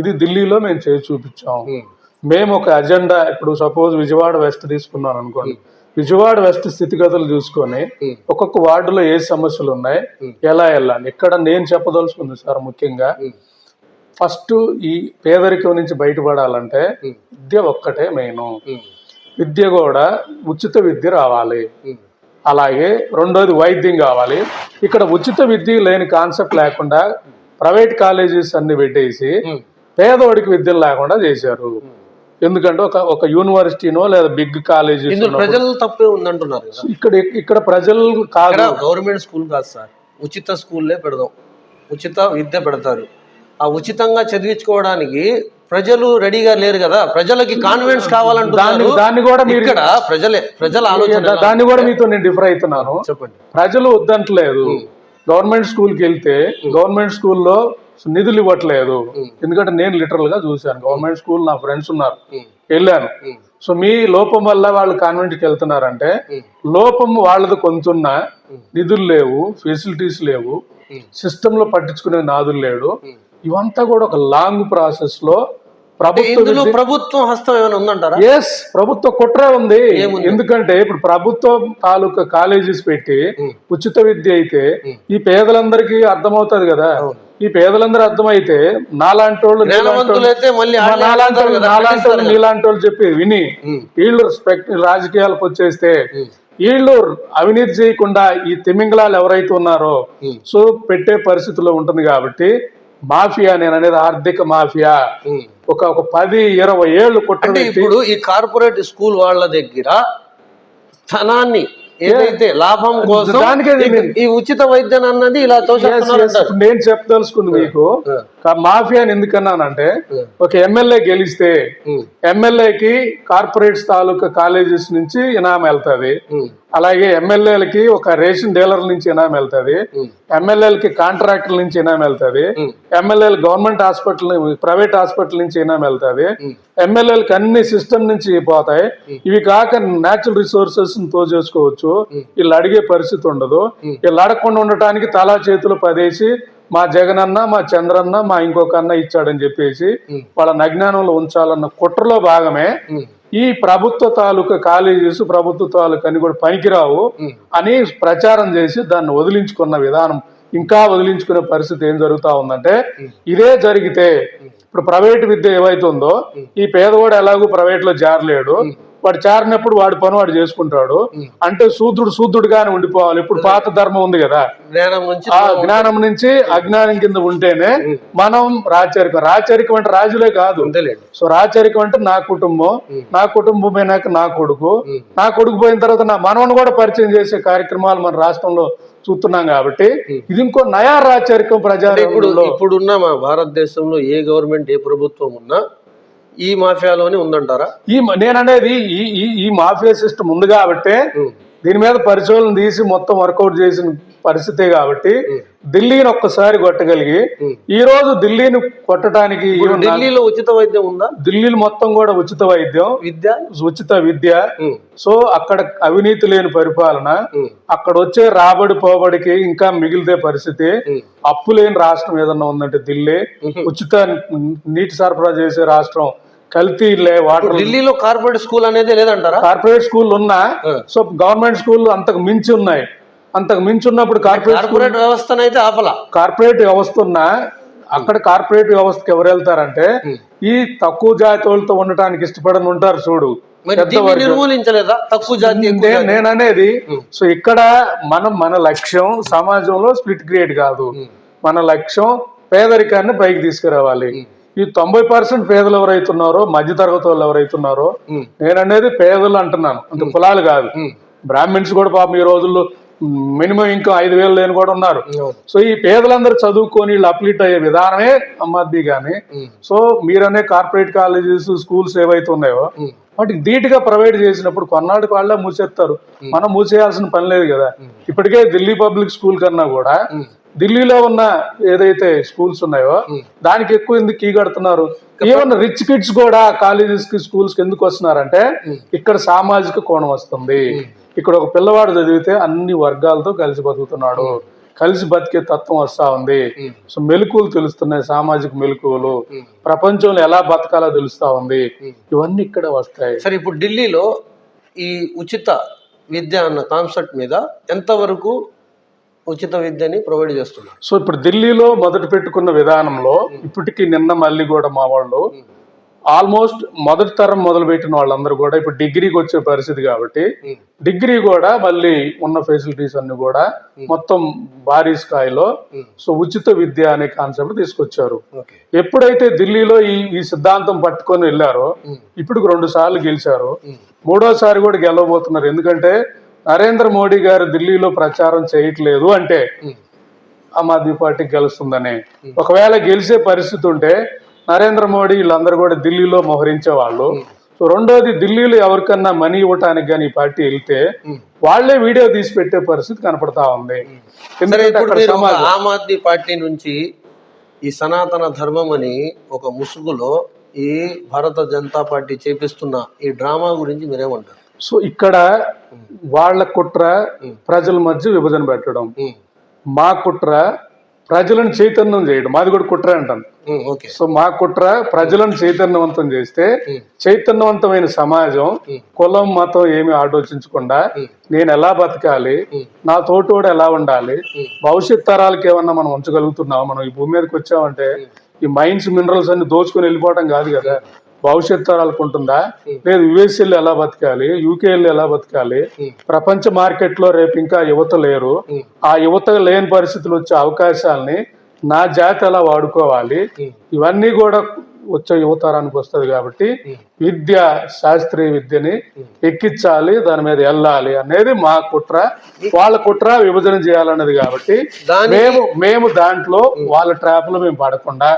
ఇది ఢిల్లీలో మేము చేసి చూపించాం. మేము ఒక అజెండా, ఇప్పుడు సపోజ్ విజయవాడ వెస్ట్ తీసుకున్నాను అనుకోండి, విజయవాడ వెస్ట్ స్థితిగతులు చూసుకొని ఒక్కొక్క వార్డులో ఏ సమస్యలు ఉన్నాయి, ఎలా వెళ్ళాలి. ఇక్కడ నేను చెప్పదలుచుకుంది సార్ ముఖ్యంగా ఫస్ట్ ఈ పేదరికం నుంచి బయటపడాలంటే విద్య ఒక్కటే మెయిన్. విద్య కూడా ఉచిత విద్య రావాలి. అలాగే రెండోది వైద్యం కావాలి. ఇక్కడ ఉచిత విద్య లేని కాన్సెప్ట్ లేకుండా ప్రైవేట్ కాలేజెస్ అన్ని పెట్టేసి పేదవాడికి విద్యలు లేకుండా చేశారు. ఎందుకంటే ఒక యూనివర్సిటీనో లేదా బిగ్ కాలేజీ ప్రజలు తప్పే ఉందంటున్నారు. ఇక్కడ ప్రజలు కాదు, గవర్నమెంట్ స్కూల్ కాదు సార్, ఉచిత స్కూల్లే పెడదాం, ఉచిత విద్య పెడతారు. ఆ ఉచితంగా చదివించుకోవడానికి ప్రజలు రెడీగా లేరు కదా. ప్రజలకి కాన్ఫిడెన్స్ కావాలంటున్నారు. దాన్ని కూడా మీరు ఇక్కడ ప్రజల ఆలోచన, దాన్ని కూడా మీతో నేను డిఫర్ అవుతున్నాను. చెప్పండి. ప్రజలు వద్దంటలేదు. గవర్నమెంట్ స్కూల్కి వెళ్తే గవర్నమెంట్ స్కూల్లో నిధులు ఇవ్వట్లేదు. ఎందుకంటే నేను లిటరల్ గా చూశాను. గవర్నమెంట్ స్కూల్ నా ఫ్రెండ్స్ ఉన్నారు, వెళ్ళాను. సో మీ లోపం వల్ల వాళ్ళు కాన్వెంట్కి వెళ్తున్నారంటే లోపం వాళ్ళది కొంచెం నిధులు లేవు, ఫెసిలిటీస్ లేవు, సిస్టమ్ లో పట్టించుకునే నాదులు లేడు. ఇవంతా కూడా ఒక లాంగ్ ప్రాసెస్ లో ప్రభుత్వం హస్తం ఏమైనా ఉందంటారా? ఎస్, ప్రభుత్వ కుట్ర ఉంది. ఎందుకంటే ఇప్పుడు ప్రభుత్వం తాలూకా కాలేజెస్ పెట్టి ఉచిత విద్య అయితే ఈ పేదలందరికీ అర్థమవుతుంది కదా. ఈ పేదలందరూ అర్థమైతే నాలాంటి వాళ్ళు నీలాంటి వాళ్ళు చెప్పి విని వీళ్ళు రాజకీయాలకు వచ్చేస్తే వీళ్ళు అవినీతి చేయకుండా ఈ తిమింగళాలు ఎవరైతే ఉన్నారో సో పెట్టే పరిస్థితిలో ఉంటుంది. కాబట్టి మాఫియా, నేను అనేది ఆర్థిక మాఫియా, ఒక 10-20 ఏళ్ళు కొట్టే. ఇప్పుడు ఈ కార్పొరేట్ స్కూల్ వాళ్ళ దగ్గర ధనాన్ని ఏదైతే లాభం కోసం ఈ ఉచిత వైద్యం అన్నది ఇలా నేను చెప్పదలుచుకుంది మీకు. మాఫియాని ఎందుకన్నానంటే ఒక ఎమ్మెల్యే గెలిస్తే ఎమ్మెల్యేకి కార్పొరేట్స్ తాలూకా కాలేజెస్ నుంచి ఇనాం వెళ్తుంది. అలాగే ఎమ్మెల్యేలకి ఒక రేషన్ డీలర్ నుంచి ఇనాం వెళ్తుంది, ఎమ్మెల్యేలకి కాంట్రాక్టర్ నుంచి ఇనాం వెళ్తుంది, ఎమ్మెల్యేలు గవర్నమెంట్ హాస్పిటల్ ప్రైవేట్ హాస్పిటల్ నుంచి ఇనాం వెళ్తుంది, ఎమ్మెల్యేలకి అన్ని సిస్టమ్ నుంచి పోతాయి. ఇవి కాక న్యాచురల్ రిసోర్సెస్ తో చేసుకోవచ్చు. వీళ్ళు అడిగే పరిస్థితి ఉండదు. వీళ్ళు అడగకుండా ఉండటానికి తలా చేతులు పదేసి మా జగనన్న, మా చంద్రన్న, మా ఇంకొక అన్న ఇచ్చాడని చెప్పేసి వాళ్ళ అజ్ఞానంలో ఉంచాలన్న కుట్రలో భాగమే ఈ ప్రభుత్వ తాలూకా కాలేజెస్, ప్రభుత్వ తాలూకా అని కూడా పనికిరావు అని ప్రచారం చేసి దాన్ని వదిలించుకున్న విధానం, ఇంకా వదిలించుకునే పరిస్థితి ఏం జరుగుతా ఉందంటే, ఇదే జరిగితే ఇప్పుడు ప్రైవేట్ విద్య ఏవైతే ఉందో ఈ పేదవాడు ఎలాగూ ప్రైవేట్ లో చేరలేడు. వాడు చేరినప్పుడు వాడి పని వాడు చేసుకుంటాడు. అంటే శూద్రుడుగానే ఉండిపోవాలి. ఇప్పుడు పాత ధర్మం ఉంది కదా, ఆ జ్ఞానం నుంచి అజ్ఞానం కింద ఉంటేనే మనం రాచరికం అంటే రాజులే కాదు. సో రాచరికం అంటే నా కుటుంబం అయినాక నా కొడుకు పోయిన తర్వాత నా మనవను కూడా పరిచయం చేసే కార్యక్రమాలు మన రాష్ట్రంలో చూస్తున్నాం. కాబట్టి ఇది ఇంకో నయా రాచరికం ప్రజా. ఇప్పుడున్న మా భారతదేశంలో ఏ గవర్నమెంట్, ఏ ప్రభుత్వం ఉన్నా ఈ మాఫియాలోనే ఉందంటారా? నేననేది ఈ మాఫియా సిస్టమ్ ఉంది కాబట్టే దీని మీద పరిశోధన తీసి మొత్తం వర్కౌట్ చేసిన పరిస్థితే కాబట్టి ఢిల్లీని ఒక్కసారి కొట్టగలిగి ఈ రోజు ఢిల్లీని కొట్టడానికి ఢిల్లీలో ఉచిత వైద్యం ఉందా? ఢిల్లీలో మొత్తం కూడా ఉచిత వైద్యం, ఉచిత విద్య. సో అక్కడ అవినీతి లేని పరిపాలన, అక్కడ వచ్చే రాబడి పోబడికి ఇంకా మిగిలితే పరిస్థితి. అప్పు లేని రాష్ట్రం ఏదన్నా ఉందంటే ఢిల్లీ. ఉచిత నీటి సరఫరా చేసే రాష్ట్రం, కల్తీ వాటర్. ఢిల్లీలో కార్పొరేట్ స్కూల్ అనేది లేదంటారా? కార్పొరేట్ స్కూల్ ఉన్నా, సో గవర్నమెంట్ స్కూల్ అంతకు మించి ఉన్నాయి. అంతకు మించి ఉన్నప్పుడు కార్పొరేట్ వ్యవస్థనైతే ఆపలా. కార్పొరేట్ వ్యవస్థ ఉన్నా అక్కడ కార్పొరేట్ వ్యవస్థకి ఎవరు వెళ్తారంటే ఈ తక్కువ జాతి వాళ్ళతో ఉండటానికి ఇష్టపడని ఉంటారు చూడు. నిర్మూలించలేదా తక్కువ జాతి? నేను అనేది సో ఇక్కడ మన లక్ష్యం సమాజంలో స్ప్లిట్ క్రియేట్ కాదు. మన లక్ష్యం పేదరికాన్ని పైకి తీసుకురావాలి. ఈ 90% పేదలు ఎవరైతున్నారో, మధ్య తరగతి వాళ్ళు ఎవరైతున్నారో, నేను అనేది పేదలు అంటున్నాను, అంత కులాలు కాదు. బ్రాహ్మిన్స్ కూడా పాపం ఈ రోజుల్లో మినిమం ఇంకా 5,000 లేని కూడా ఉన్నారు. సో ఈ పేదలందరూ చదువుకొని వీళ్ళు అప్లీట్ అయ్యే విధానమే ఆమ్ ఆద్మీ. కానీ సో మీరనే కార్పొరేట్ కాలేజెస్, స్కూల్స్ ఏవైతే ఉన్నాయో వాటికి ధీటుగా ప్రొవైడ్ చేసినప్పుడు కొన్నాళ్ళకి వాళ్ళే మూసేస్తారు. మనం మూసేయాల్సిన పని లేదు కదా. ఇప్పటికే ఢిల్లీ పబ్లిక్ స్కూల్ కన్నా కూడా ఢిల్లీలో ఉన్న ఏదైతే స్కూల్స్ ఉన్నాయో దానికి ఎక్కువ ఎందుకు కీ కడుతున్నారు? ఈవెన్ రిచ్ కిడ్స్ కూడా కాలేజెస్ కి, స్కూల్స్ కి ఎందుకు వస్తున్నారంటే ఇక్కడ సామాజిక కోణం వస్తుంది. ఇక్కడ ఒక పిల్లవాడు చదివితే అన్ని వర్గాలతో కలిసి బతుకుతున్నాడు, కలిసి బతికే తత్వం వస్తా ఉంది. సో మెలకువలు తెలుస్తున్నాయి, సామాజిక మెలకువలు, ప్రపంచంలో ఎలా బతకాలో తెలుస్తా ఉంది. ఇవన్నీ ఇక్కడ వస్తాయి. సరే, ఇప్పుడు ఢిల్లీలో ఈ ఉచిత విద్య అన్న కాన్సెప్ట్ మీద ఎంతవరకు ఉచిత విద్యని ప్రొవైడ్ చేస్తున్నారు? సో ఇప్పుడు ఢిల్లీలో మొదటి పెట్టుకున్న విధానంలో ఇప్పటికీ నిన్న మళ్ళీ కూడా మా వాళ్ళు ఆల్మోస్ట్ మొదటి తరం మొదలు పెట్టిన వాళ్ళందరూ కూడా ఇప్పుడు డిగ్రీకి వచ్చే పరిస్థితి కాబట్టి డిగ్రీ కూడా మళ్ళీ ఉన్న ఫెసిలిటీస్ అన్ని కూడా మొత్తం భారీ స్థాయిలో సో ఉచిత విద్య అనే కాన్సెప్ట్ తీసుకొచ్చారు. ఎప్పుడైతే ఢిల్లీలో ఈ సిద్ధాంతం పట్టుకొని వెళ్ళారో ఇప్పుడు 2 సార్లు గెలిచారు, 3వసారి కూడా గెలవబోతున్నారు. ఎందుకంటే నరేంద్ర మోడీ గారు ఢిల్లీలో ప్రచారం చేయట్లేదు అంటే ఆమ్ ఆద్మీ పార్టీ గెలుస్తుందని. ఒకవేళ గెలిచే పరిస్థితి ఉంటే నరేంద్ర మోడీ వీళ్ళందరూ కూడా ఢిల్లీలో మోహరించే వాళ్ళు. సో రెండోది, ఢిల్లీలో ఎవరికన్నా మనీ ఇవ్వటానికి కానీ ఈ పార్టీ వెళ్తే వాళ్లే వీడియో తీసి పెట్టే పరిస్థితి కనపడతా ఉంది. ఆమ్ ఆద్మీ పార్టీ నుంచి ఈ సనాతన ధర్మం అని ఒక ముసుగులో ఈ భారత జనతా పార్టీ చేపిస్తున్న ఈ డ్రామా గురించి మీరేమంటారు? సో ఇక్కడ వాళ్ళ కుట్ర ప్రజల మధ్య విభజన పెట్టడం, మా కుట్ర ప్రజలను చైతన్యం చేయడం. మాది కూడా కుట్ర అంటాను. సో మా కుట్ర ప్రజలను చైతన్యవంతం చేస్తే చైతన్యవంతమైన సమాజం కులం మతం ఏమి ఆలోచించకుండా నేను ఎలా బతకాలి, నా తోటోడు ఎలా ఉండాలి, భవిష్యత్ తరాలకి ఏమన్నా మనం ఉంచగలుగుతున్నాం. మనం ఈ భూమి మీదకి వచ్చామంటే ఈ మైన్స్, మినరల్స్ అన్ని దోచుకొని వెళ్ళిపోవడం కాదు కదా. భవిష్యత్ తరాలకు ఉంటుందా? లేదు యుఎస్ఏలో ఎలా బతకాలి, యూకేలో ఎలా బతకాలి, ప్రపంచ మార్కెట్ లో రేపు ఇంకా యువత లేరు, ఆ యువత లేని పరిస్థితులు వచ్చే అవకాశాలని నా జాతి ఎలా వాడుకోవాలి, ఇవన్నీ కూడా వచ్చే యువతరానికి వస్తుంది. కాబట్టి విద్య, శాస్త్రీయ విద్యని ఎక్కించాలి, దాని మీద వెళ్ళాలి అనేది మా కుట్ర. వాళ్ళ కుట్ర విభజన చేయాలన్నది. కాబట్టి మేము దాంట్లో వాళ్ళ ట్రాప్ లో మేము పడకుండా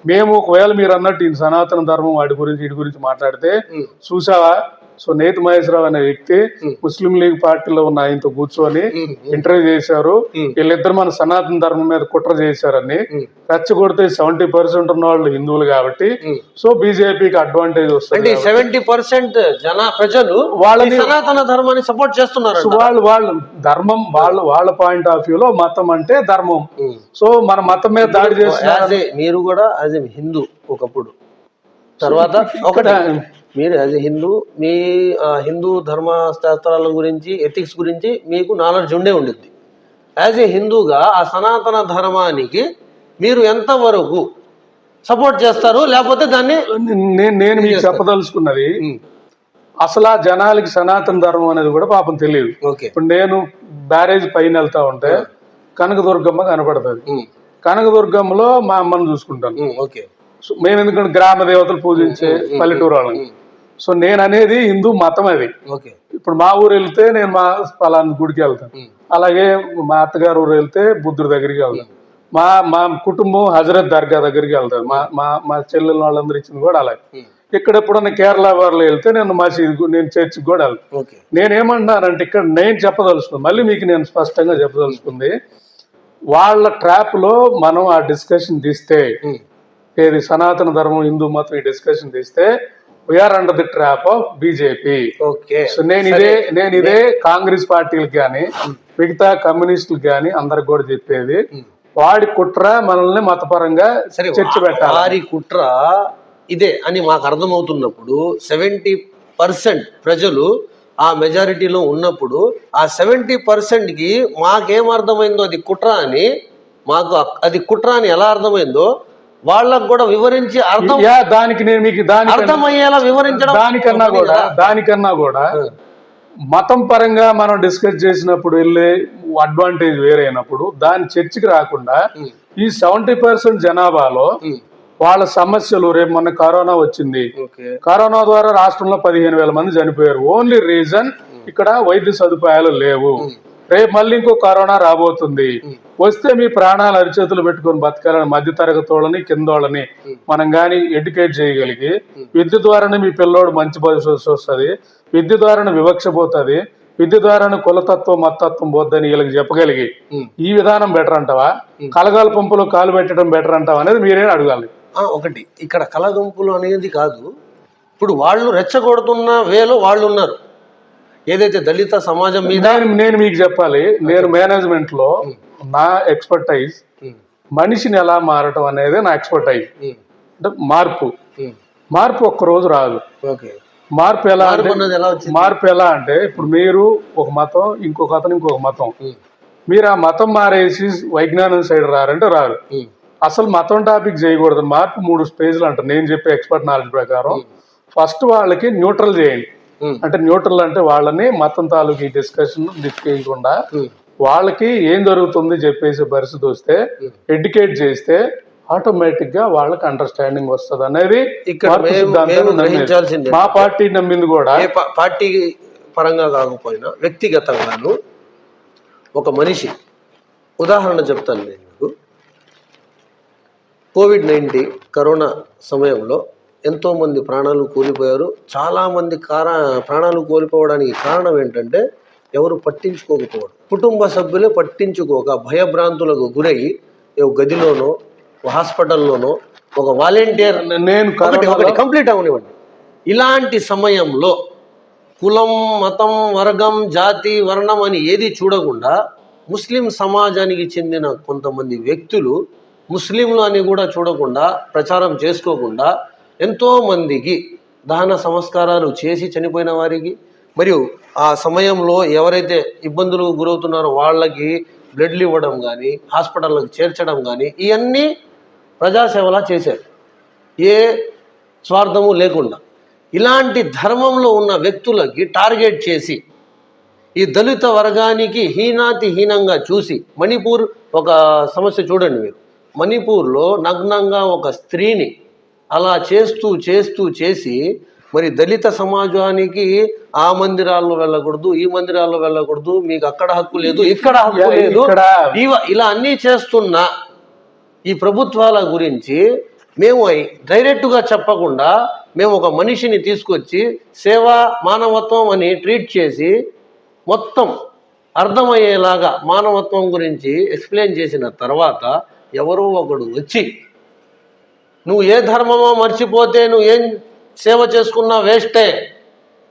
మేము ఒకవేళ మీరు అన్నట్టు ఈ సనాతన ధర్మం వాటి గురించి వీటి గురించి మాట్లాడితే చూసావా, సో నేతి మహేశ్వరరావు అనే వ్యక్తి ముస్లిం లీగ్ పార్టీలో ఉన్న ఆయనతో కూర్చొని ఇంటర్వ్యూ చేశారు. వీళ్ళిద్దరు మన సనాతన ధర్మం మీద కుట్ర చేశారని రెచ్చగొడితే 70% ఉన్న వాళ్ళు హిందువులు కాబట్టి సో బీజేపీకి అడ్వాంటేజ్ వస్తుంది. 70% ప్రజలు వాళ్ళని సనాతన ధర్మాన్ని సపోర్ట్ చేస్తున్నారు. వాళ్ళు ధర్మం వాళ్ళ పాయింట్ ఆఫ్ వ్యూలో మతం అంటే ధర్మం. సో మన మతం మీద దాడి చేస్తున్నారు. మీరు కూడా యాజ్ ఎ హిందూ ఒకప్పుడు, తర్వాత మీరు యాజ్ ఎ హిందూ మీ హిందూ ధర్మ శాస్త్రాల గురించి, ఎథిక్స్ గురించి మీకు నాలెడ్జ్ ఉండే ఉండిద్ది. యాజ్ ఏ హిందూగా ఆ సనాతన ధర్మానికి మీరు ఎంతవరకు సపోర్ట్ చేస్తారు, లేకపోతే దాన్ని నేను మీకు చెప్పదలుచుకున్నది అసలు ఆ జనాలకి సనాతన ధర్మం అనేది కూడా పాపం తెలియదు. ఇప్పుడు నేను బ్యారేజ్ పైన వెళ్తా ఉంటే కనకదుర్గమ్మ కనపడుతుంది. కనకదుర్గమ్మలో మా అమ్మని చూసుకుంటాను. మేము ఎందుకంటే గ్రామ దేవతలు పూజించే పల్లెటూరు వాళ్ళని. సో నేను అనేది హిందూ మతం అది. ఇప్పుడు మా ఊరు వెళ్తే నేను మా పలానా గుడికి వెళ్తాను, అలాగే మా అత్తగారు ఊరు వెళ్తే బుద్ధుడి దగ్గరికి వెళ్తాను, మా కుటుంబం హజరత్ దర్గా దగ్గరికి వెళ్తారు, మా చెల్లెల వాళ్ళందరూ ఇచ్చింది కూడా అలాగే. ఇక్కడ ఎప్పుడన్నా కేరళ వారిలో వెళ్తే నేను మసీదు నేను చర్చికి కూడా వెళ్తాను. ఓకే. నేనేమంటున్నానంటే ఇక్కడ నేను చెప్పదలుచుకుంది మళ్ళీ మీకు నేను స్పష్టంగా చెప్పదలుచుకుంది, వాళ్ళ ట్రాప్ లో మనం ఆ డిస్కషన్ తీస్తే, ఏది సనాతన ధర్మం హిందూ మతం ఈ డిస్కషన్ తీస్తే we are under the trap of BJP. Okay. So నేను ఇదే కాంగ్రెస్ పార్టీలకు కానీ మిగతా కమ్యూనిస్టులకు కానీ అందరికి కూడా చెప్పేది, వాడి కుట్ర మనల్ని మతపరంగా చర్చ పెట్టాలి. వారి కుట్ర ఇదే అని మాకు అర్థమవుతున్నప్పుడు 70% ప్రజలు ఆ మెజారిటీలో ఉన్నప్పుడు ఆ 70%కి మాకేం అర్థమైందో అది కుట్ర అని, మాకు అది కుట్ర అని ఎలా అర్థమైందో వాళ్ళకు కూడా వివరించి దానికి నేను మీకు అర్థమయ్యేలా వివరించడం. దానికన్నా కూడా మతం పరంగా మనం డిస్కస్ చేసినప్పుడు వెళ్ళే అడ్వాంటేజ్ వేరైనప్పుడు దాని చర్చకి రాకుండా ఈ 70% జనాభాలో వాళ్ళ సమస్యలు, రేపు మొన్న కరోనా వచ్చింది, కరోనా ద్వారా రాష్ట్రంలో 15,000 మంది చనిపోయారు. ఓన్లీ రీజన్ ఇక్కడ వైద్య సదుపాయాలు లేవు. రేపు మళ్ళీ ఇంకో కరోనా రాబోతుంది, వస్తే మీ ప్రాణాలు అరిచేతులు పెట్టుకొని బతకాలని మధ్య తరగతి వాళ్ళని కిందోళ్ళని మనం గాని ఎడ్యుకేట్ చేయగలిగి, విద్య ద్వారానే మీ పిల్లోడు మంచి భవిష్యత్తు వస్తుంది, విద్య ద్వారానే వివక్ష పోతుంది, విద్య ద్వారానే కులతత్వం మతత్వం పోద్దని వీళ్ళకి చెప్పగలిగి ఈ విధానం బెటర్ అంటావా, కలగాల పంపులో కాలు పెట్టడం బెటర్ అంటావా అనేది మీరే అడగాలి. ఒకటి ఇక్కడ కలగంపులు అనేది కాదు, ఇప్పుడు వాళ్ళు రెచ్చగొడుతున్న వేలో వాళ్ళు ఉన్నారు. ఏదైతే దళిత సమాజం మీద నేను మీకు చెప్పాలి, నేను మేనేజ్మెంట్ లో నా ఎక్స్పర్టైజ్ మనిషిని ఎలా మారటం అనేది నా ఎక్స్పర్టైజ్. అంటే మార్పు ఒక్క రోజు రాదు. మార్పు ఎలా అంటే ఇప్పుడు మీరు ఒక మతం, ఇంకొక అతను ఇంకొక మతం, మీరు ఆ మతం మారేసి వైజ్ఞానిక సైడ్ రారంటే రారు. అసలు మతం టాపిక్ చేయకూడదు. మార్పు 3 స్టేజ్లు అంటారు నేను చెప్పే ఎక్స్పర్ట్ నాలెడ్జ్ ప్రకారం. ఫస్ట్ వాళ్ళకి న్యూట్రల్ చేయండి. అంటే న్యూట్రల్ అంటే వాళ్ళని మతం తాలూకు డిస్కషన్ చేయకుండా వాళ్ళకి ఏం జరుగుతుంది చెప్పేసే పరిస్థితి వస్తే, ఎడ్యుకేట్ చేస్తే ఆటోమేటిక్ గా వాళ్ళకి అండర్స్టాండింగ్ వస్తుంది అనేది మా పార్టీ నమ్మింది కూడా. పార్టీ పరంగా కాకపోయినా వ్యక్తిగతంగాను ఒక మనిషి ఉదాహరణ చెప్తాను నేను మీకు. COVID-19 కరోనా సమయంలో ఎంతోమంది ప్రాణాలు కోల్పోయారు. చాలామంది ప్రాణాలు కోల్పోవడానికి కారణం ఏంటంటే ఎవరు పట్టించుకోకపోవడం. కుటుంబ సభ్యులే పట్టించుకోక భయభ్రాంతులకు గురై గదిలోనో హాస్పిటల్లోనో ఒక వాలంటీర్ ఒకటి కంప్లీట్ అవనివ్వండి. ఇలాంటి సమయంలో కులం మతం వర్గం జాతి వర్ణం అని ఏది చూడకుండా ముస్లిం సమాజానికి చెందిన కొంతమంది వ్యక్తులు ముస్లింలు అని కూడా చూడకుండా ప్రచారం చేసుకోకుండా ఎంతోమందికి దహన సంస్కారాలు చేసి చనిపోయిన వారికి, మరియు ఆ సమయంలో ఎవరైతే ఇబ్బందులు గురవుతున్నారో వాళ్ళకి బ్లడ్లు ఇవ్వడం కానీ హాస్పిటల్లకు చేర్చడం కానీ ఇవన్నీ ప్రజాసేవలా చేశారు, ఏ స్వార్థము లేకుండా. ఇలాంటి ధర్మంలో ఉన్న వ్యక్తులకి టార్గెట్ చేసి ఈ దళిత వర్గానికి హీనంగా చూసి, మణిపూర్ ఒక సమస్య చూడండి మీరు. మణిపూర్లో నగ్నంగా ఒక స్త్రీని అలా చేసి మరి దళిత సమాజానికి ఆ మందిరాల్లో వెళ్ళకూడదు, ఈ మందిరాల్లో వెళ్ళకూడదు, మీకు అక్కడ హక్కు లేదు, ఇక్కడ హక్కు లేదు, ఇలా అన్నీ చేస్తున్న ఈ ప్రభుత్వాల గురించి మేము డైరెక్ట్గా చెప్పకుండా మేము ఒక మనిషిని తీసుకొచ్చి సేవా మానవత్వం అని ట్రీట్ చేసి మొత్తం అర్థమయ్యేలాగా మానవత్వం గురించి ఎక్స్ప్లెయిన్ చేసిన తర్వాత ఎవరో ఒకడు వచ్చి నువ్వు ఏ ధర్మమో మర్చిపోతే నువ్వు ఏం సేవ చేసుకున్నా వేస్టే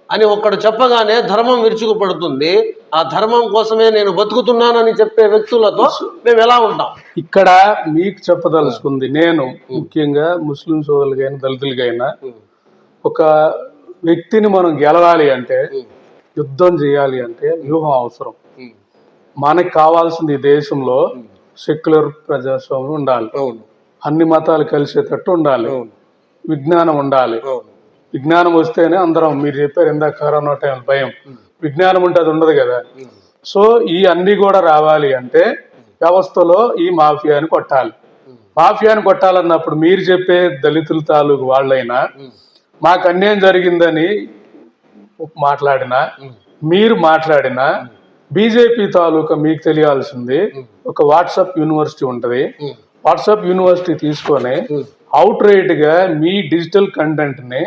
అని ఒక్కడు చెప్పగానే ధర్మం విరుచుకుపడుతుంది. ఆ ధర్మం కోసమే నేను బతుకుతున్నానని చెప్పే వ్యక్తులతో మేము ఎలా ఉంటాం? ఇక్కడ మీకు చెప్పదలుచుకుంది నేను ముఖ్యంగా ముస్లిం సోదరులకైనా దళితులకైనా, ఒక వ్యక్తిని మనం గెలవాలి అంటే, యుద్ధం చేయాలి అంటే వ్యూహం అవసరం. మనకు కావాల్సింది ఈ దేశంలో సెక్యులర్ ప్రజాస్వామ్యం ఉండాలి, అన్ని మతాలు కలిసేటట్టు ఉండాలి, విజ్ఞానం ఉండాలి. విజ్ఞానం వస్తేనే అందరం, మీరు చెప్పారు ఇందాక కరోనా టైం భయం, విజ్ఞానం ఉంటే అది ఉండదు కదా. సో ఈ అన్ని కూడా రావాలి అంటే వ్యవస్థలో ఈ మాఫియాని కొట్టాలి. మాఫియాని కొట్టాలన్నప్పుడు మీరు చెప్పే దళితుల తాలూకు వాళ్ళైనా మాకు అన్యాయం జరిగిందని మాట్లాడినా, మీరు మాట్లాడినా, బీజేపీ తాలూకా మీకు తెలియాల్సింది ఒక వాట్సాప్ యూనివర్సిటీ ఉంటది. వాట్సాప్ యూనివర్సిటీ తీసుకొని అవుట్ రైట్ గా మీ డిజిటల్ కంటెంట్ ని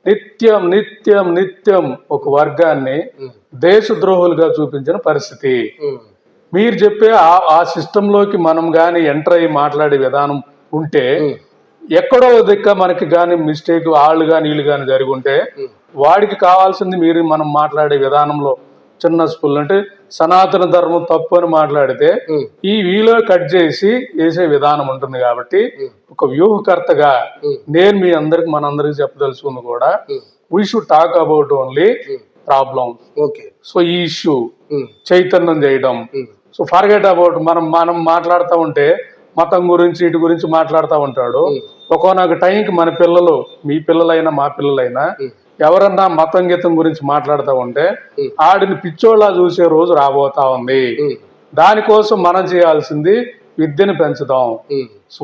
నిత్యం నిత్యం నిత్యం ఒక వర్గాన్ని దేశద్రోహులుగా చూపించిన పరిస్థితి. మీరు చెప్పే ఆ సిస్టంలోకి మనం కానీ ఎంటర్ అయ్యి మాట్లాడే విధానం ఉంటే ఎక్కడో దిక్క మనకి కానీ మిస్టేక్ వాళ్ళు కానీ వీళ్ళు కానీ జరిగి ఉంటే వాడికి కావాల్సింది మీరు మనం మాట్లాడే విధానంలో చిన్న స్కూల్ అంటే సనాతన ధర్మం తప్పు అని మాట్లాడితే ఈ వీలో కట్ చేసి వేసే విధానం ఉంటుంది. కాబట్టి ఒక వ్యూహకర్తగా నేను మీ అందరికి మనందరికి చెప్పదలుచుకుంది కూడా we should talk about only problem. So ఈ ఇష్యూ చైతన్యం చేయడం. సో ఫర్గెట్ అబౌట్ మనం మాట్లాడుతూ ఉంటే మతం గురించి ఇటు గురించి మాట్లాడుతూ ఉంటాడు. ఒక్కొక్క టైంకి మన పిల్లలు, మీ పిల్లలైనా మా పిల్లలైనా ఎవరన్నా మతం గీతం గురించి మాట్లాడుతూ ఉంటే ఆడిని పిచ్చోళ్ళ చూసే రోజు రాబోతా ఉంది. దానికోసం మనం చేయాల్సింది విద్యను పెంచుదాం,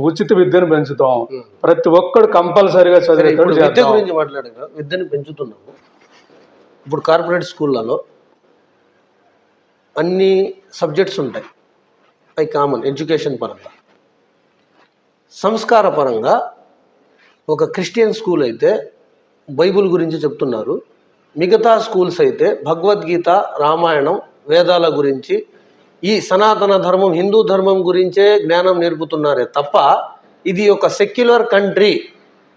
ఉచిత విద్యను పెంచుదాం, ప్రతి ఒక్కడు కంపల్సరిగా చదివేటట్టు విద్య చేద్దాం. గురించి మాట్లాడగా విద్యను పెంచుతున్నాము. ఇప్పుడు కార్పొరేట్ స్కూళ్ళలో అన్ని సబ్జెక్ట్స్ ఉంటాయి. అవి కామన్ ఎడ్యుకేషన్ పరంగా. సంస్కార పరంగా ఒక క్రిస్టియన్ స్కూల్ అయితే బైబుల్ గురించి చెప్తున్నారు. మిగతా స్కూల్స్ అయితే భగవద్గీత, రామాయణం, వేదాల గురించి, ఈ సనాతన ధర్మం, హిందూ ధర్మం గురించే జ్ఞానం నేర్పుతున్నారే తప్ప ఇది ఒక సెక్యులర్ కంట్రీ,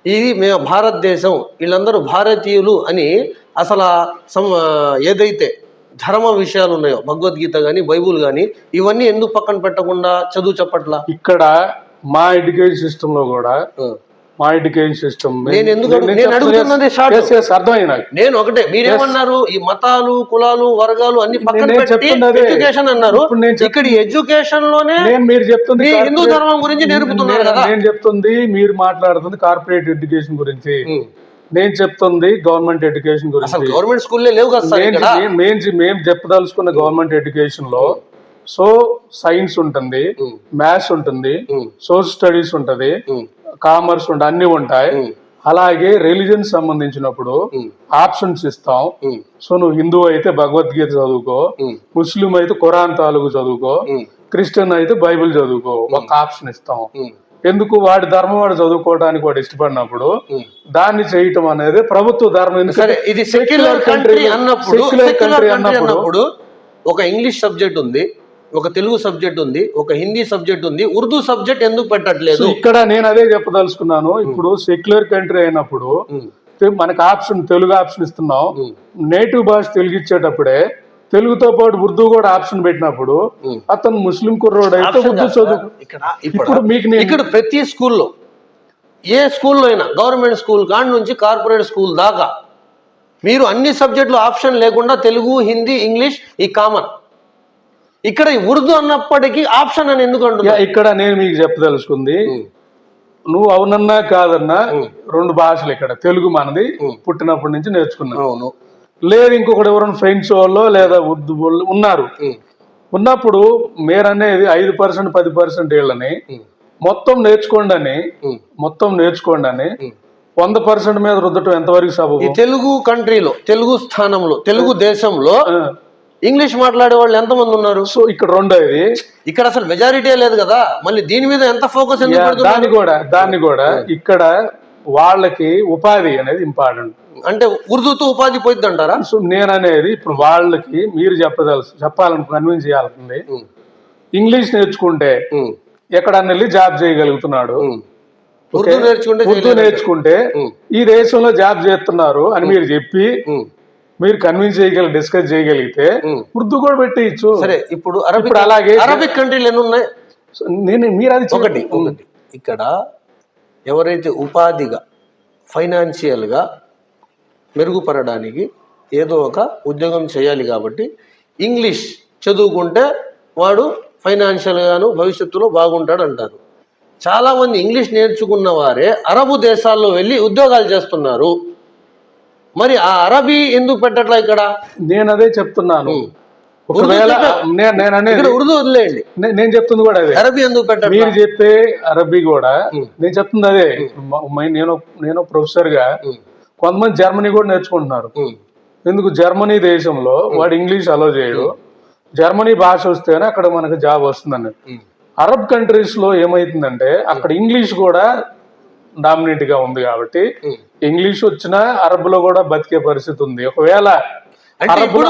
ఇది మేము భారతదేశం, వీళ్ళందరూ భారతీయులు అని అసలు ఏదైతే ధర్మ విషయాలు ఉన్నాయో భగవద్గీత కానీ బైబుల్ కానీ ఇవన్నీ ఎందుకు పక్కన పెట్టకుండా చదువు చెప్పట్లా? ఇక్కడ మా ఎడ్యుకేషన్ సిస్టమ్ లో కూడా మా ఎడ్యుకేషన్ సిస్టమ్ అర్థమైంది. నేను ఒకటే, మీరేమన్నారు ఈ మతాలు, కులాలు, వర్గాలు అన్ని పక్కన పెట్టి ఎడ్యుకేషన్ అన్నారు. ఇక్కడ ఎడ్యుకేషన్ లోనే మీరు చెప్తుంది హిందూ ధర్మం గురించి నేర్పుతున్నారు కదా. నేను చెప్తుంది, మీరు మాట్లాడుతుంది కార్పొరేట్ ఎడ్యుకేషన్ గురించి, నేను చెప్తుంది గవర్నమెంట్ ఎడ్యుకేషన్ గురించి. గవర్నమెంట్ స్కూల్లే లేవు కదా. మేము చెప్పదలుచుకున్న గవర్నమెంట్ ఎడ్యుకేషన్ లో సో సైన్స్ ఉంటుంది, మ్యాథ్స్ ఉంటుంది, సోషల్ స్టడీస్ ఉంటది, కామర్స్ ఉంటుంది, అన్ని ఉంటాయి. అలాగే రిలీజన్ సంబంధించినప్పుడు ఆప్షన్స్ ఇస్తాం. సో నువ్వు హిందూ అయితే భగవద్గీత చదువుకో, ముస్లిం అయితే ఖురాన్ తాలూకు చదువుకో, క్రిస్టియన్ అయితే బైబిల్ చదువుకో, ఒక ఆప్షన్ ఇస్తాం. ఎందుకు? వాడి ధర్మం వాడు చదువుకోవడానికి వాడు ఇష్టపడినప్పుడు దాన్ని చేయటం అనేది ప్రభుత్వ ధర్మం. ఇది సెక్యులర్ కంట్రీ అన్నప్పుడు ఒక ఇంగ్లీష్ సబ్జెక్ట్ ఉంది, ఒక తెలుగు సబ్జెక్ట్ ఉంది, ఒక హిందీ సబ్జెక్ట్ ఉంది, ఉర్దూ సబ్జెక్ట్ ఎందుకు పెట్టట్లేదు? ఇక్కడ నేను అదే చెప్పదలుచుకున్నాను. ఇప్పుడు సెక్యులర్ కంట్రీ అయినప్పుడు మనకు ఆప్షన్, తెలుగు ఆప్షన్ ఇస్తున్నాం. నేటివ్ భాష తెలుగు ఇచ్చేటప్పుడే తెలుగుతో పాటు ఉర్దూ కూడా ఆప్షన్ పెట్టినప్పుడు అతను ముస్లిం కుర్రోడు అయితే ఉర్దూ చదువు. ఇప్పుడు మీకు ఇక్కడ ప్రతి స్కూల్లో, ఏ స్కూల్లో అయినా, గవర్నమెంట్ స్కూల్ కాడి నుంచి కార్పొరేట్ స్కూల్ దాకా మీరు అన్ని సబ్జెక్టులు ఆప్షన్ లేకుండా తెలుగు, హిందీ, ఇంగ్లీష్ ఈ కామన్. ఇక్కడ ఉర్దూ అన్నప్పటికీ ఆప్షన్ అని ఎందుకు అంటున్నా? ఇక్కడ నేను మీకు చెప్పదలుచుకుంది, నువ్వు అవునన్నా కాదన్నా రెండు భాషలు ఇక్కడ తెలుగు మనది పుట్టినప్పటి నుంచి నేర్చుకున్నావు. లేదు ఇంకొకటి ఎవరైనా ఫ్రెంచ్ వాళ్ళు లేదా ఉర్దూ వాళ్ళు ఉన్నారు. ఉన్నప్పుడు మీరనేది 5% 10% వీళ్ళని మొత్తం నేర్చుకోండి అని 100% మీద రుద్దటం ఎంతవరకు సబబు? తెలుగు కంట్రీలో, తెలుగు స్థానంలో, తెలుగు దేశంలో ఇంగ్లీష్ మాట్లాడే వాళ్ళు ఎంతమంది ఉన్నారు? సో ఇక్కడ రెండోది, ఇక్కడ అసలు మెజారిటీ లేదు కదా. మళ్ళీ దీని మీద ఎంత ఫోకస్? దాన్ని కూడా ఇక్కడ వాళ్ళకి ఉపాధి అనేది ఇంపార్టెంట్. అంటే ఉర్దూతో ఉపాధి పోయింది అంటారా? సో నేను అనేది ఇప్పుడు వాళ్ళకి మీరు చెప్పాలని కన్విన్స్ చేయాల్సింది, ఇంగ్లీష్ నేర్చుకుంటే ఎక్కడన్నా వెళ్ళి జాబ్ చేయగలుగుతున్నాడు, ఉర్దూ నేర్చుకుంటే ఈ దేశంలో జాబ్ చేస్తున్నారు అని మీరు చెప్పి మీరు కన్విన్స్ డిస్కస్ చేయగలిగితే ఉర్దూ కూడా పెట్టేయచ్చు. సరే, ఇప్పుడు అలాగే అరబిక్ కంట్రీలు ఎన్ని ఉన్నాయి? మీరు అది ఒకటి ఇక్కడ ఎవరైతే ఉపాధిగా, ఫైనాన్షియల్గా మెరుగుపడడానికి ఏదో ఒక ఉద్యోగం చేయాలి కాబట్టి ఇంగ్లీష్ చదువుకుంటే వాడు ఫైనాన్షియల్గాను భవిష్యత్తులో బాగుంటాడు అంటారు. చాలామంది ఇంగ్లీష్ నేర్చుకున్న వారే అరబు దేశాల్లో వెళ్ళి ఉద్యోగాలు చేస్తున్నారు. మరి ఆ అరబీ ఎందుకు పెట్టట్లా ఇక్కడ? నేను అదే చెప్తున్నాను. ఉర్దూ వదిలేయండి, నేను చెప్తుంది కూడా అదే. అరబీ ఎందుకు పెట్టాలి? మీరు చెప్పే అరబీ కూడా నేను చెప్తుంది అదే. నేను ప్రొఫెసర్ గా కొంతమంది జర్మనీ కూడా నేర్చుకుంటున్నారు. ఎందుకు? జర్మనీ దేశంలో వాడు ఇంగ్లీష్ అలో చేయడు, జర్మనీ భాష వస్తేనే అక్కడ మనకు జాబ్ వస్తుందని. అరబ్ కంట్రీస్ లో ఏమైతుందంటే అక్కడ ఇంగ్లీష్ కూడా డామినేట్ గా ఉంది కాబట్టి ఇంగ్లీష్ వచ్చినా అరబ్ లో కూడా బతికే పరిస్థితి ఉంది. ఒకవేళ అంటే అరబ్ ఇప్పుడు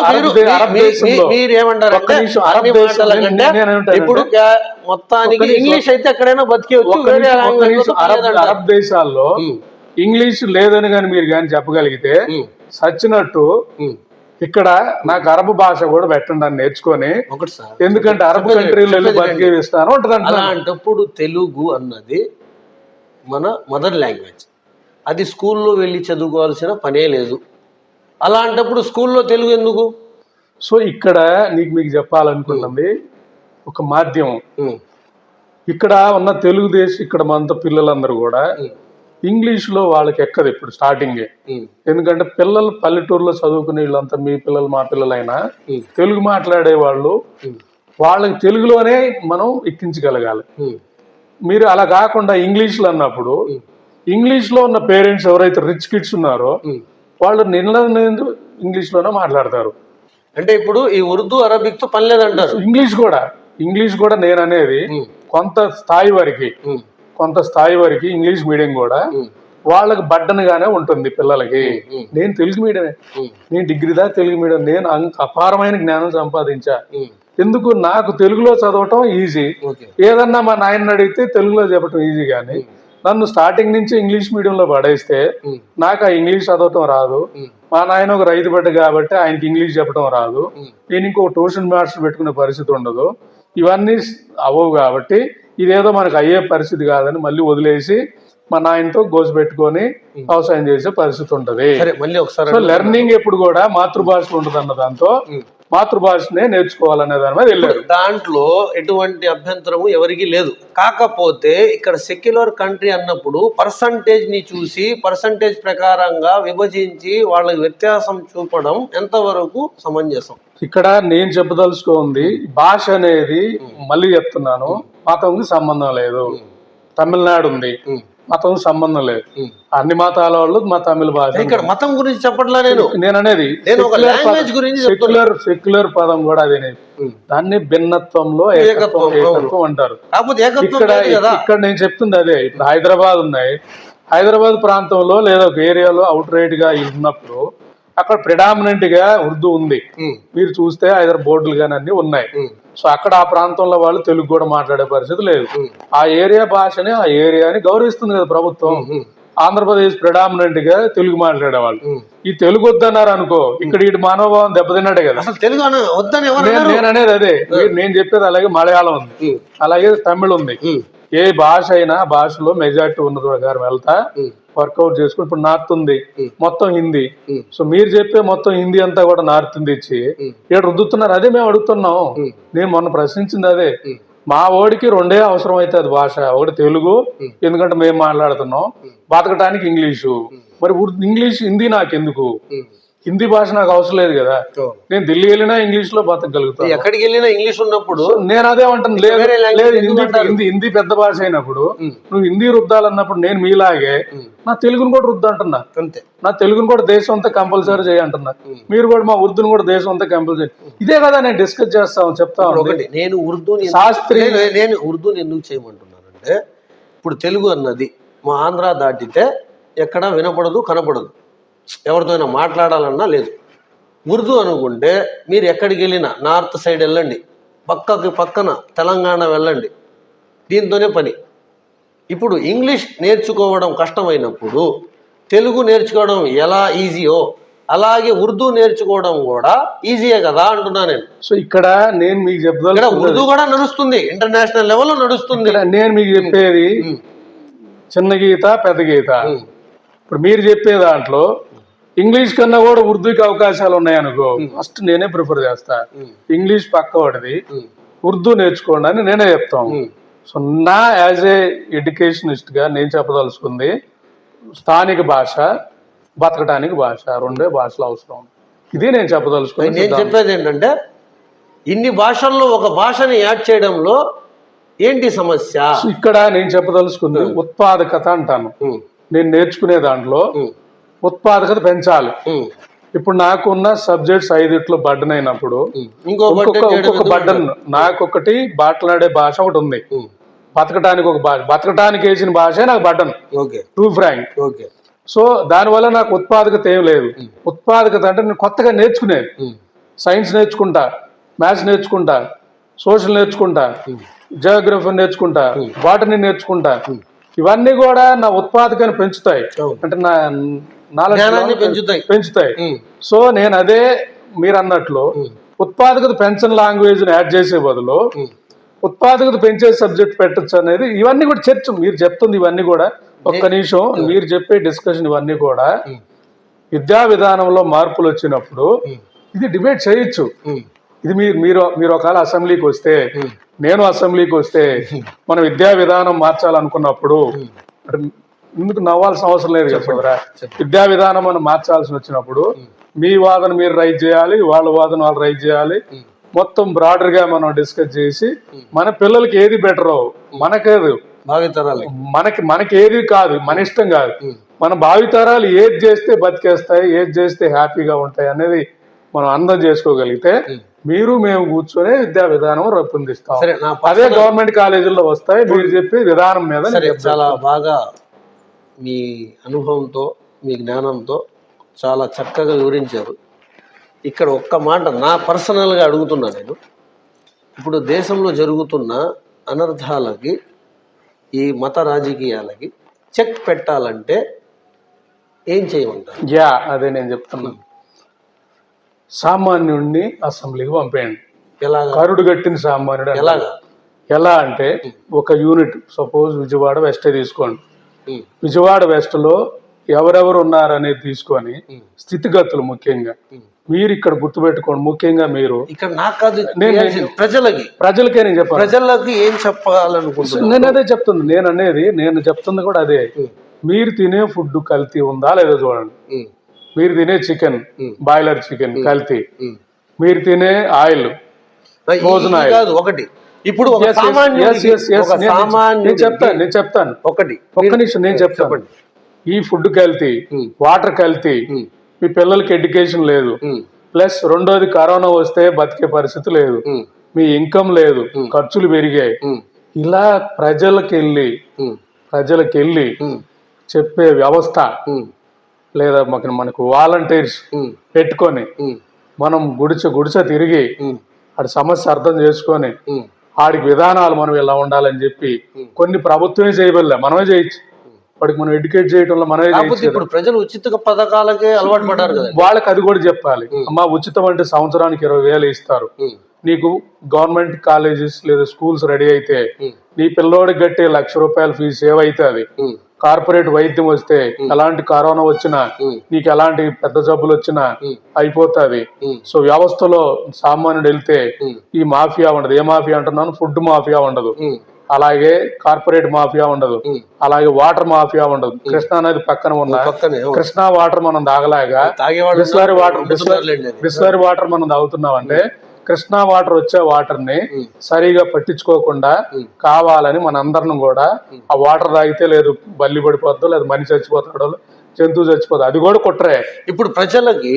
అరబ్ దేశంలో మీరు ఏమంటారంటే ఒక్క నిమిషం, అన్ని అరబ్ దేశం మాటల కంటే నేనేమంటానంటే, ఇప్పుడు మొత్తానికి ఒక్క నిమిషం, ఇంగ్లీష్ అయితే ఎక్కడైనా బతికేవచ్చు, ఒక్క వేరే నిమిషం, ఒక్క లాంగ్వేజ్ నిమిషం. అరబ్ దేశాల్లో ఇంగ్లీష్ లేదని కానీ మీరు కానీ చెప్పగలిగితే సచ్చినట్టు ఇక్కడ నాకు అరబ్ భాష కూడా పెట్టండి అని నేర్చుకొని, ఒకటి సార్, ఎందుకంటే అరబ్ కంట్రీలో వెళ్ళి బతికేస్తాను ఉంటదంట. అలాంటప్పుడు తెలుగు అన్నది మన మదర్ లాంగ్వేజ్, అది స్కూల్లో వెళ్ళి చదువుకోవాల్సిన పనే లేదు. అలాంటప్పుడు స్కూల్లో తెలుగు ఎందుకు? సో ఇక్కడ మీకు చెప్పాలనుకుంటుంది ఒక మాధ్యమం. ఇక్కడ ఉన్న తెలుగుదేశం ఇక్కడ మనతో పిల్లలందరూ కూడా ఇంగ్లీష్లో వాళ్ళకి ఎక్కదు ఇప్పుడు స్టార్టింగే. ఎందుకంటే పిల్లలు పల్లెటూరులో చదువుకునే వీళ్ళంతా మీ పిల్లలు మా పిల్లలైనా తెలుగు మాట్లాడే వాళ్ళు, వాళ్ళకి తెలుగులోనే మనం ఎక్కించగలగాలి. మీరు అలా కాకుండా ఇంగ్లీష్లో అన్నప్పుడు ఇంగ్లీష్లో ఉన్న పేరెంట్స్ ఎవరైతే రిచ్ కిడ్స్ ఉన్నారో వాళ్ళు నిన్న ఇంగ్లీష్లోనే మాట్లాడతారు. అంటే ఇప్పుడు ఈ ఉర్దూ అరబిక్ తో పని లేదంటారు. ఇంగ్లీష్ కూడా నేను అనేది కొంత స్థాయి వరకు ఇంగ్లీష్ మీడియం కూడా వాళ్ళకి బడ్డనుగానే ఉంటుంది పిల్లలకి. నేను తెలుగు మీడియమే, నేను డిగ్రీ దాకా తెలుగు మీడియం, నేను అపారమైన జ్ఞానం సంపాదించా. ఎందుకు? నాకు తెలుగులో చదవటం ఈజీ. ఏదన్నా మా నాయన అడిగితే తెలుగులో చెప్పటం ఈజీ. కానీ నన్ను స్టార్టింగ్ నుంచి ఇంగ్లీష్ మీడియంలో పడేస్తే నాకు ఆ ఇంగ్లీష్ చదవటం రాదు. మా నాయన ఒక రైతు బిడ్డ కాబట్టి ఆయనకి ఇంగ్లీష్ చెప్పడం రాదు. నేను ఇంకొక ట్యూషన్ మాస్టర్ పెట్టుకునే పరిస్థితి ఉండదు. ఇవన్నీ అవ్వవు కాబట్టి ఇదేదో మనకు అయ్యే పరిస్థితి కాదని మళ్ళీ వదిలేసి మా నాయనతో గోసి పెట్టుకొని వ్యవసాయం చేసే పరిస్థితి ఉంటది. సో లెర్నింగ్ ఎప్పుడు కూడా మాతృభాషలో ఉంటుంది అన్న దాంతో మాతృభాషనే నేర్చుకోవాలనే దాని మీద వెళ్ళారు. దాంట్లో ఎటువంటి అభ్యంతరము ఎవరికి లేదు. కాకపోతే ఇక్కడ సెక్యులర్ కంట్రీ అన్నప్పుడు పర్సంటేజ్ ని చూసి పర్సంటేజ్ ప్రకారంగా విభజించి వాళ్ళకి వ్యత్యాసం చూపడం ఎంతవరకు సమంజసం? ఇక్కడ నేను చెప్పదలుచుకుంది భాష అనేది మళ్ళీ చెప్తున్నాను, మతంకి సంబంధం లేదు. తమిళనాడు ఉంది, మతం సంబంధం లేదు. అన్ని మతాల వాళ్ళు మా తమిళ భాష. ఇక్కడ మతం గురించి చెప్పట్లా నేను అనేది సెక్యులర్ పదం కూడా అదే. దాన్ని భిన్నత్వంలో ఏకత్వం అంటారు. ఇక్కడ నేను చెప్తుంది అదే. ఇప్పుడు హైదరాబాద్ ఉన్నాయి, హైదరాబాద్ ప్రాంతంలో లేదా ఒక ఏరియాలో అవుట్ రైట్ గా ఉన్నప్పుడు అక్కడ ప్రిడామినెంట్ గా ఉర్దూ ఉంది. మీరు చూస్తే హైదరాబాద్ బోర్డులు కానీ అన్ని ఉన్నాయి. సో అక్కడ ఆ ప్రాంతంలో వాళ్ళు తెలుగు కూడా మాట్లాడే పరిస్థితి లేదు. ఆ ఏరియా భాషని ఆ ఏరియాని గౌరవిస్తుంది కదా ప్రభుత్వం. ఆంధ్రప్రదేశ్ ప్రిడామినెంట్ గా తెలుగు మాట్లాడేవాళ్ళు. ఈ తెలుగు వద్దన్నారు అనుకో, ఇక్కడ ఇటు మనోభావం దెబ్బతిన్నాడే కదా. నేను అనేది అదే. నేను చెప్పేది అలాగే మలయాళం ఉంది, అలాగే తమిళ్ ఉంది. ఏ భాష అయినా భాషలో మెజారిటీ ఉన్న ప్రకారం వెళ్తా వర్కౌట్ చేసుకుని. ఇప్పుడు నార్త్ ఉంది, మొత్తం హిందీ. సో మీరు చెప్పే మొత్తం హిందీ అంతా కూడా నార్త్ హిందీ ఇచ్చి ఇక్కడ రుద్దుతున్నారు. అదే మేము అడుగుతున్నాం. నేను మొన్న ప్రశ్నించింది అదే. మా ఓడికి రెండే అవసరం అయితే అది భాష. ఒకటి తెలుగు, ఎందుకంటే మేము మాట్లాడుతున్నాం, బతకటానికి ఇంగ్లీషు. మరి ఇంగ్లీష్ హిందీ నాకెందుకు? హిందీ భాష నాకు అవసరం లేదు కదా. నేను ఢిల్లీ వెళ్ళినా ఇంగ్లీష్ లో బతకగలుగుతాను. ఎక్కడికి వెళ్ళినా ఇంగ్లీష్ ఉన్నప్పుడు నేను అదే అంటాను. లేదు, హిందీ పెద్ద భాష అయినప్పుడు నువ్వు హిందీ రుద్దాలన్నప్పుడు నేను మీలాగే నా తెలుగును కూడా రుద్దు అంటున్నా. అంతే, నా తెలుగును కూడా దేశం అంతా కంపల్సరీ చేయంటున్నా. మీరు కూడా మా ఉర్దూను కూడా దేశం అంతా కంపల్సరీ. ఇదే కదా నేను డిస్కస్ చేస్తాను, చెప్తా. నేను ఉర్దూని ఎందుకు చేయమంటున్నానంటే, ఇప్పుడు తెలుగు అన్నది మా ఆంధ్ర దాటితే ఎక్కడ వినపడదు, కనపడదు. ఎవరితో అయినా మాట్లాడాలన్నా లేదు. ఉర్దూ అనుకుంటే మీరు ఎక్కడికి వెళ్ళినా నార్త్ సైడ్ వెళ్ళండి, పక్కన తెలంగాణ వెళ్ళండి, దీంతోనే పని. ఇప్పుడు ఇంగ్లీష్ నేర్చుకోవడం కష్టమైనప్పుడు తెలుగు నేర్చుకోవడం ఎలా ఈజీయో అలాగే ఉర్దూ నేర్చుకోవడం కూడా ఈజీయే కదా అంటున్నా నేను. సో ఇక్కడ నేను మీకు చెప్తా, ఉర్దూ కూడా నడుస్తుంది, ఇంటర్నేషనల్ లెవెల్లో నడుస్తుంది. నేను మీకు చెప్పేది చిన్న గీత పెద్ద గీత. ఇప్పుడు మీరు చెప్పే దాంట్లో ఇంగ్లీష్ కన్నా కూడా ఉర్దూకి అవకాశాలు ఉన్నాయనుకో, ఫస్ట్ నేనే ప్రిఫర్ చేస్తా. ఇంగ్లీష్ పక్క వాడిది, ఉర్దూ నేర్చుకోండి అని నేనే చెప్తాను. సో నా యాజ్ ఏ ఎడ్యుకేషనిస్ట్ గా నేను చెప్పదలుచుకుంది, స్థానిక భాష, బతకటానికి భాష, రెండే భాషలు అవసరం. ఇది నేను చెప్పదలుచుకుంది. నేను చెప్పేది ఏంటంటే, ఇన్ని భాషల్లో ఒక భాషని యాడ్ చేయడంలో ఏంటి సమస్య? ఇక్కడ నేను చెప్పదలుచుకుంది ఉత్పాదకత అంటాను. నేను నేర్చుకునే దాంట్లో ఉత్పాదకత పెంచాలి. ఇప్పుడు నాకున్న సబ్జెక్ట్స్ 5 బర్డన్ అయినప్పుడు ఇంకొక బర్డన్, నాకొకటి మాట్లాడే భాష ఒకటి ఉంది, బతకటానికి ఒక భాష, బతకటానికి వేసిన భాషే నాకు బర్డన్, టూ ఫ్రాంక్. సో దానివల్ల నాకు ఉత్పాదకత ఏం లేదు. ఉత్పాదకత అంటే నేను కొత్తగా నేర్చుకునేది, సైన్స్ నేర్చుకుంటా, మ్యాథ్స్ నేర్చుకుంటా, సోషల్ నేర్చుకుంటా, జియోగ్రఫీ నేర్చుకుంటా, బాటనీ నేర్చుకుంటా. ఇవన్నీ కూడా నా ఉత్పాదకాన్ని పెంచుతాయి, అంటే నా నాలెడ్జ్ పెంచుతాయి. సో నేను అదే మీరు అన్నట్లు ఉత్పాదకత పెంచని లాంగ్వేజ్ యాడ్ చేసే బదులు ఉత్పాదకత పెంచే సబ్జెక్ట్ పెట్టచ్చు అనేది, ఇవన్నీ కూడా చర్చ మీరు చెప్తుంది. ఇవన్నీ కూడా ఒక్క నిమిషం, మీరు చెప్పే డిస్కషన్ ఇవన్నీ కూడా విద్యా విధానంలో మార్పులు వచ్చినప్పుడు ఇది డిబేట్ చేయొచ్చు. ఇది మీరు ఒకవేళ అసెంబ్లీకి వస్తే, నేను అసెంబ్లీకి వస్తే, మన విద్యా విధానం మార్చాలనుకున్నప్పుడు, అంటే ఎందుకు నవ్వాల్సిన అవసరం లేదు కదా, విద్యా విధానం మనం మార్చాల్సి వచ్చినప్పుడు మీ వాదన మీరు రైజ్ చేయాలి, వాళ్ళ వాదన వాళ్ళు రైజ్ చేయాలి. మొత్తం బ్రాడర్ గా మనం డిస్కస్ చేసి మన పిల్లలకి ఏది బెటరో, మనకేది మనకి ఏది కాదు, మన ఇష్టం కాదు, మన భావితరాలు ఏది చేస్తే బతికేస్తాయి, ఏది చేస్తే హ్యాపీగా ఉంటాయి అనేది మనం అందం చేసుకోగలిగితే మీరు మేము కూర్చొని విద్యా విధానం రూపొందిస్తాం. అదే గవర్నమెంట్ కాలేజీల్లో వస్తాయి. మీరు చెప్పే విధానం మీద చాలా బాగా మీ అనుభవంతో, మీ జ్ఞానంతో చాలా చక్కగా వివరించారు. ఇక్కడ ఒక్క మాట నా పర్సనల్గా అడుగుతున్నా నేను, ఇప్పుడు దేశంలో జరుగుతున్న అనర్థాలకి, ఈ మత రాజకీయాలకి చెక్ పెట్టాలంటే ఏం చేయమంటారు? అదే నేను చెప్తున్నాను. సామాన్యుడిని అసెంబ్లీకి పంపేయండి. ఎలాగా? కరుడు గట్టిన సామాన్యుడు. ఎలా అంటే ఒక యూనిట్, సపోజ్ విజయవాడ వెస్టే తీసుకోండి. విజయవాడ వెస్ట్ లో ఎవరెవరు ఉన్నారనేది తీసుకొని స్థితిగతులు ముఖ్యంగా మీరు ఇక్కడ గుర్తుపెట్టుకోండి. ముఖ్యంగా మీరు ఇక్కడ నాకు కాదు, ప్రజలకే నేను చెప్పాను. ప్రజలకి ఏం చెప్పాలనుకుంటున్నాను నేను అదే చెప్తుంది. నేను చెప్తుంది కూడా అదే. మీరు తినే ఫుడ్ కల్తీ ఉందా లేదో చూడండి. మీరు తినే చికెన్, బాయిలర్ చికెన్ కల్తీ, మీరు తినే ఆయిల్, ఫ్రోజన్ ఆయిల్ ఒకటి. ఇప్పుడు నేను చెప్తాను ఒక్క నిమిషం, నేను చెప్తాను. ఈ ఫుడ్ కల్తీ, వాటర్ కల్తీ, మీ పిల్లలకి ఎడ్యుకేషన్ లేదు, ప్లస్ రెండోది కరోనా వస్తే బతికే పరిస్థితి లేదు, మీ ఇన్కమ్ లేదు, ఖర్చులు పెరిగాయి. ఇలా ప్రజలకెళ్ళి చెప్పే వ్యవస్థ లేదా మనకు వాలంటీర్స్ పెట్టుకొని మనం గుడిసె తిరిగి ఆడి సమస్య అర్థం చేసుకొని ఆడికి విధానాలు మనం ఇలా ఉండాలని చెప్పి కొన్ని ప్రభుత్వమే చేయబడలే, మనమే చేయొచ్చు. వాడికి మనం ఎడ్యుకేట్ చేయడంలో మనమే చేయొచ్చు. ఇప్పుడు ప్రజలు ఉచిత పథకాలకే అలవాటు పడ్డారు కదా, వాళ్ళకి అది కూడా చెప్పాలి. అమ్మా ఉచితం అంటే సంవత్సరానికి 20,000 ఇస్తారు. నీకు గవర్నమెంట్ కాలేజెస్ లేదా స్కూల్స్ రెడీ అయితే నీ పిల్లోడికి కట్టే ₹1,00,000 ఫీజు సేవ్ అవుతుంది. కార్పొరేట్ వైద్యం వస్తే ఎలాంటి కరోనా వచ్చినా, నీకు ఎలాంటి పెద్ద జబ్బులు వచ్చినా అయిపోతుంది. సో వ్యవస్థలో సామాన్యుడు వెళ్తే ఈ మాఫియా ఉండదు. ఏ మాఫియా అంటున్నాను? ఫుడ్ మాఫియా ఉండదు, అలాగే కార్పొరేట్ మాఫియా ఉండదు, అలాగే వాటర్ మాఫియా ఉండదు. కృష్ణా నది పక్కన ఉన్న కృష్ణా వాటర్ మనం తాగలేగా బిస్లరీ వాటర్ మనం తాగుతున్నామంటే కృష్ణా వాటర్ వచ్చే వాటర్ ని సరిగా పట్టించుకోకుండా కావాలని మనందరం కూడా ఆ వాటర్ తాగితే లేదు బల్లి పడిపోద్దో, లేదు మనిషి చచ్చిపోతాడో, జంతువు చచ్చిపోతుంది, అది కూడా కుట్రే. ఇప్పుడు ప్రజలకి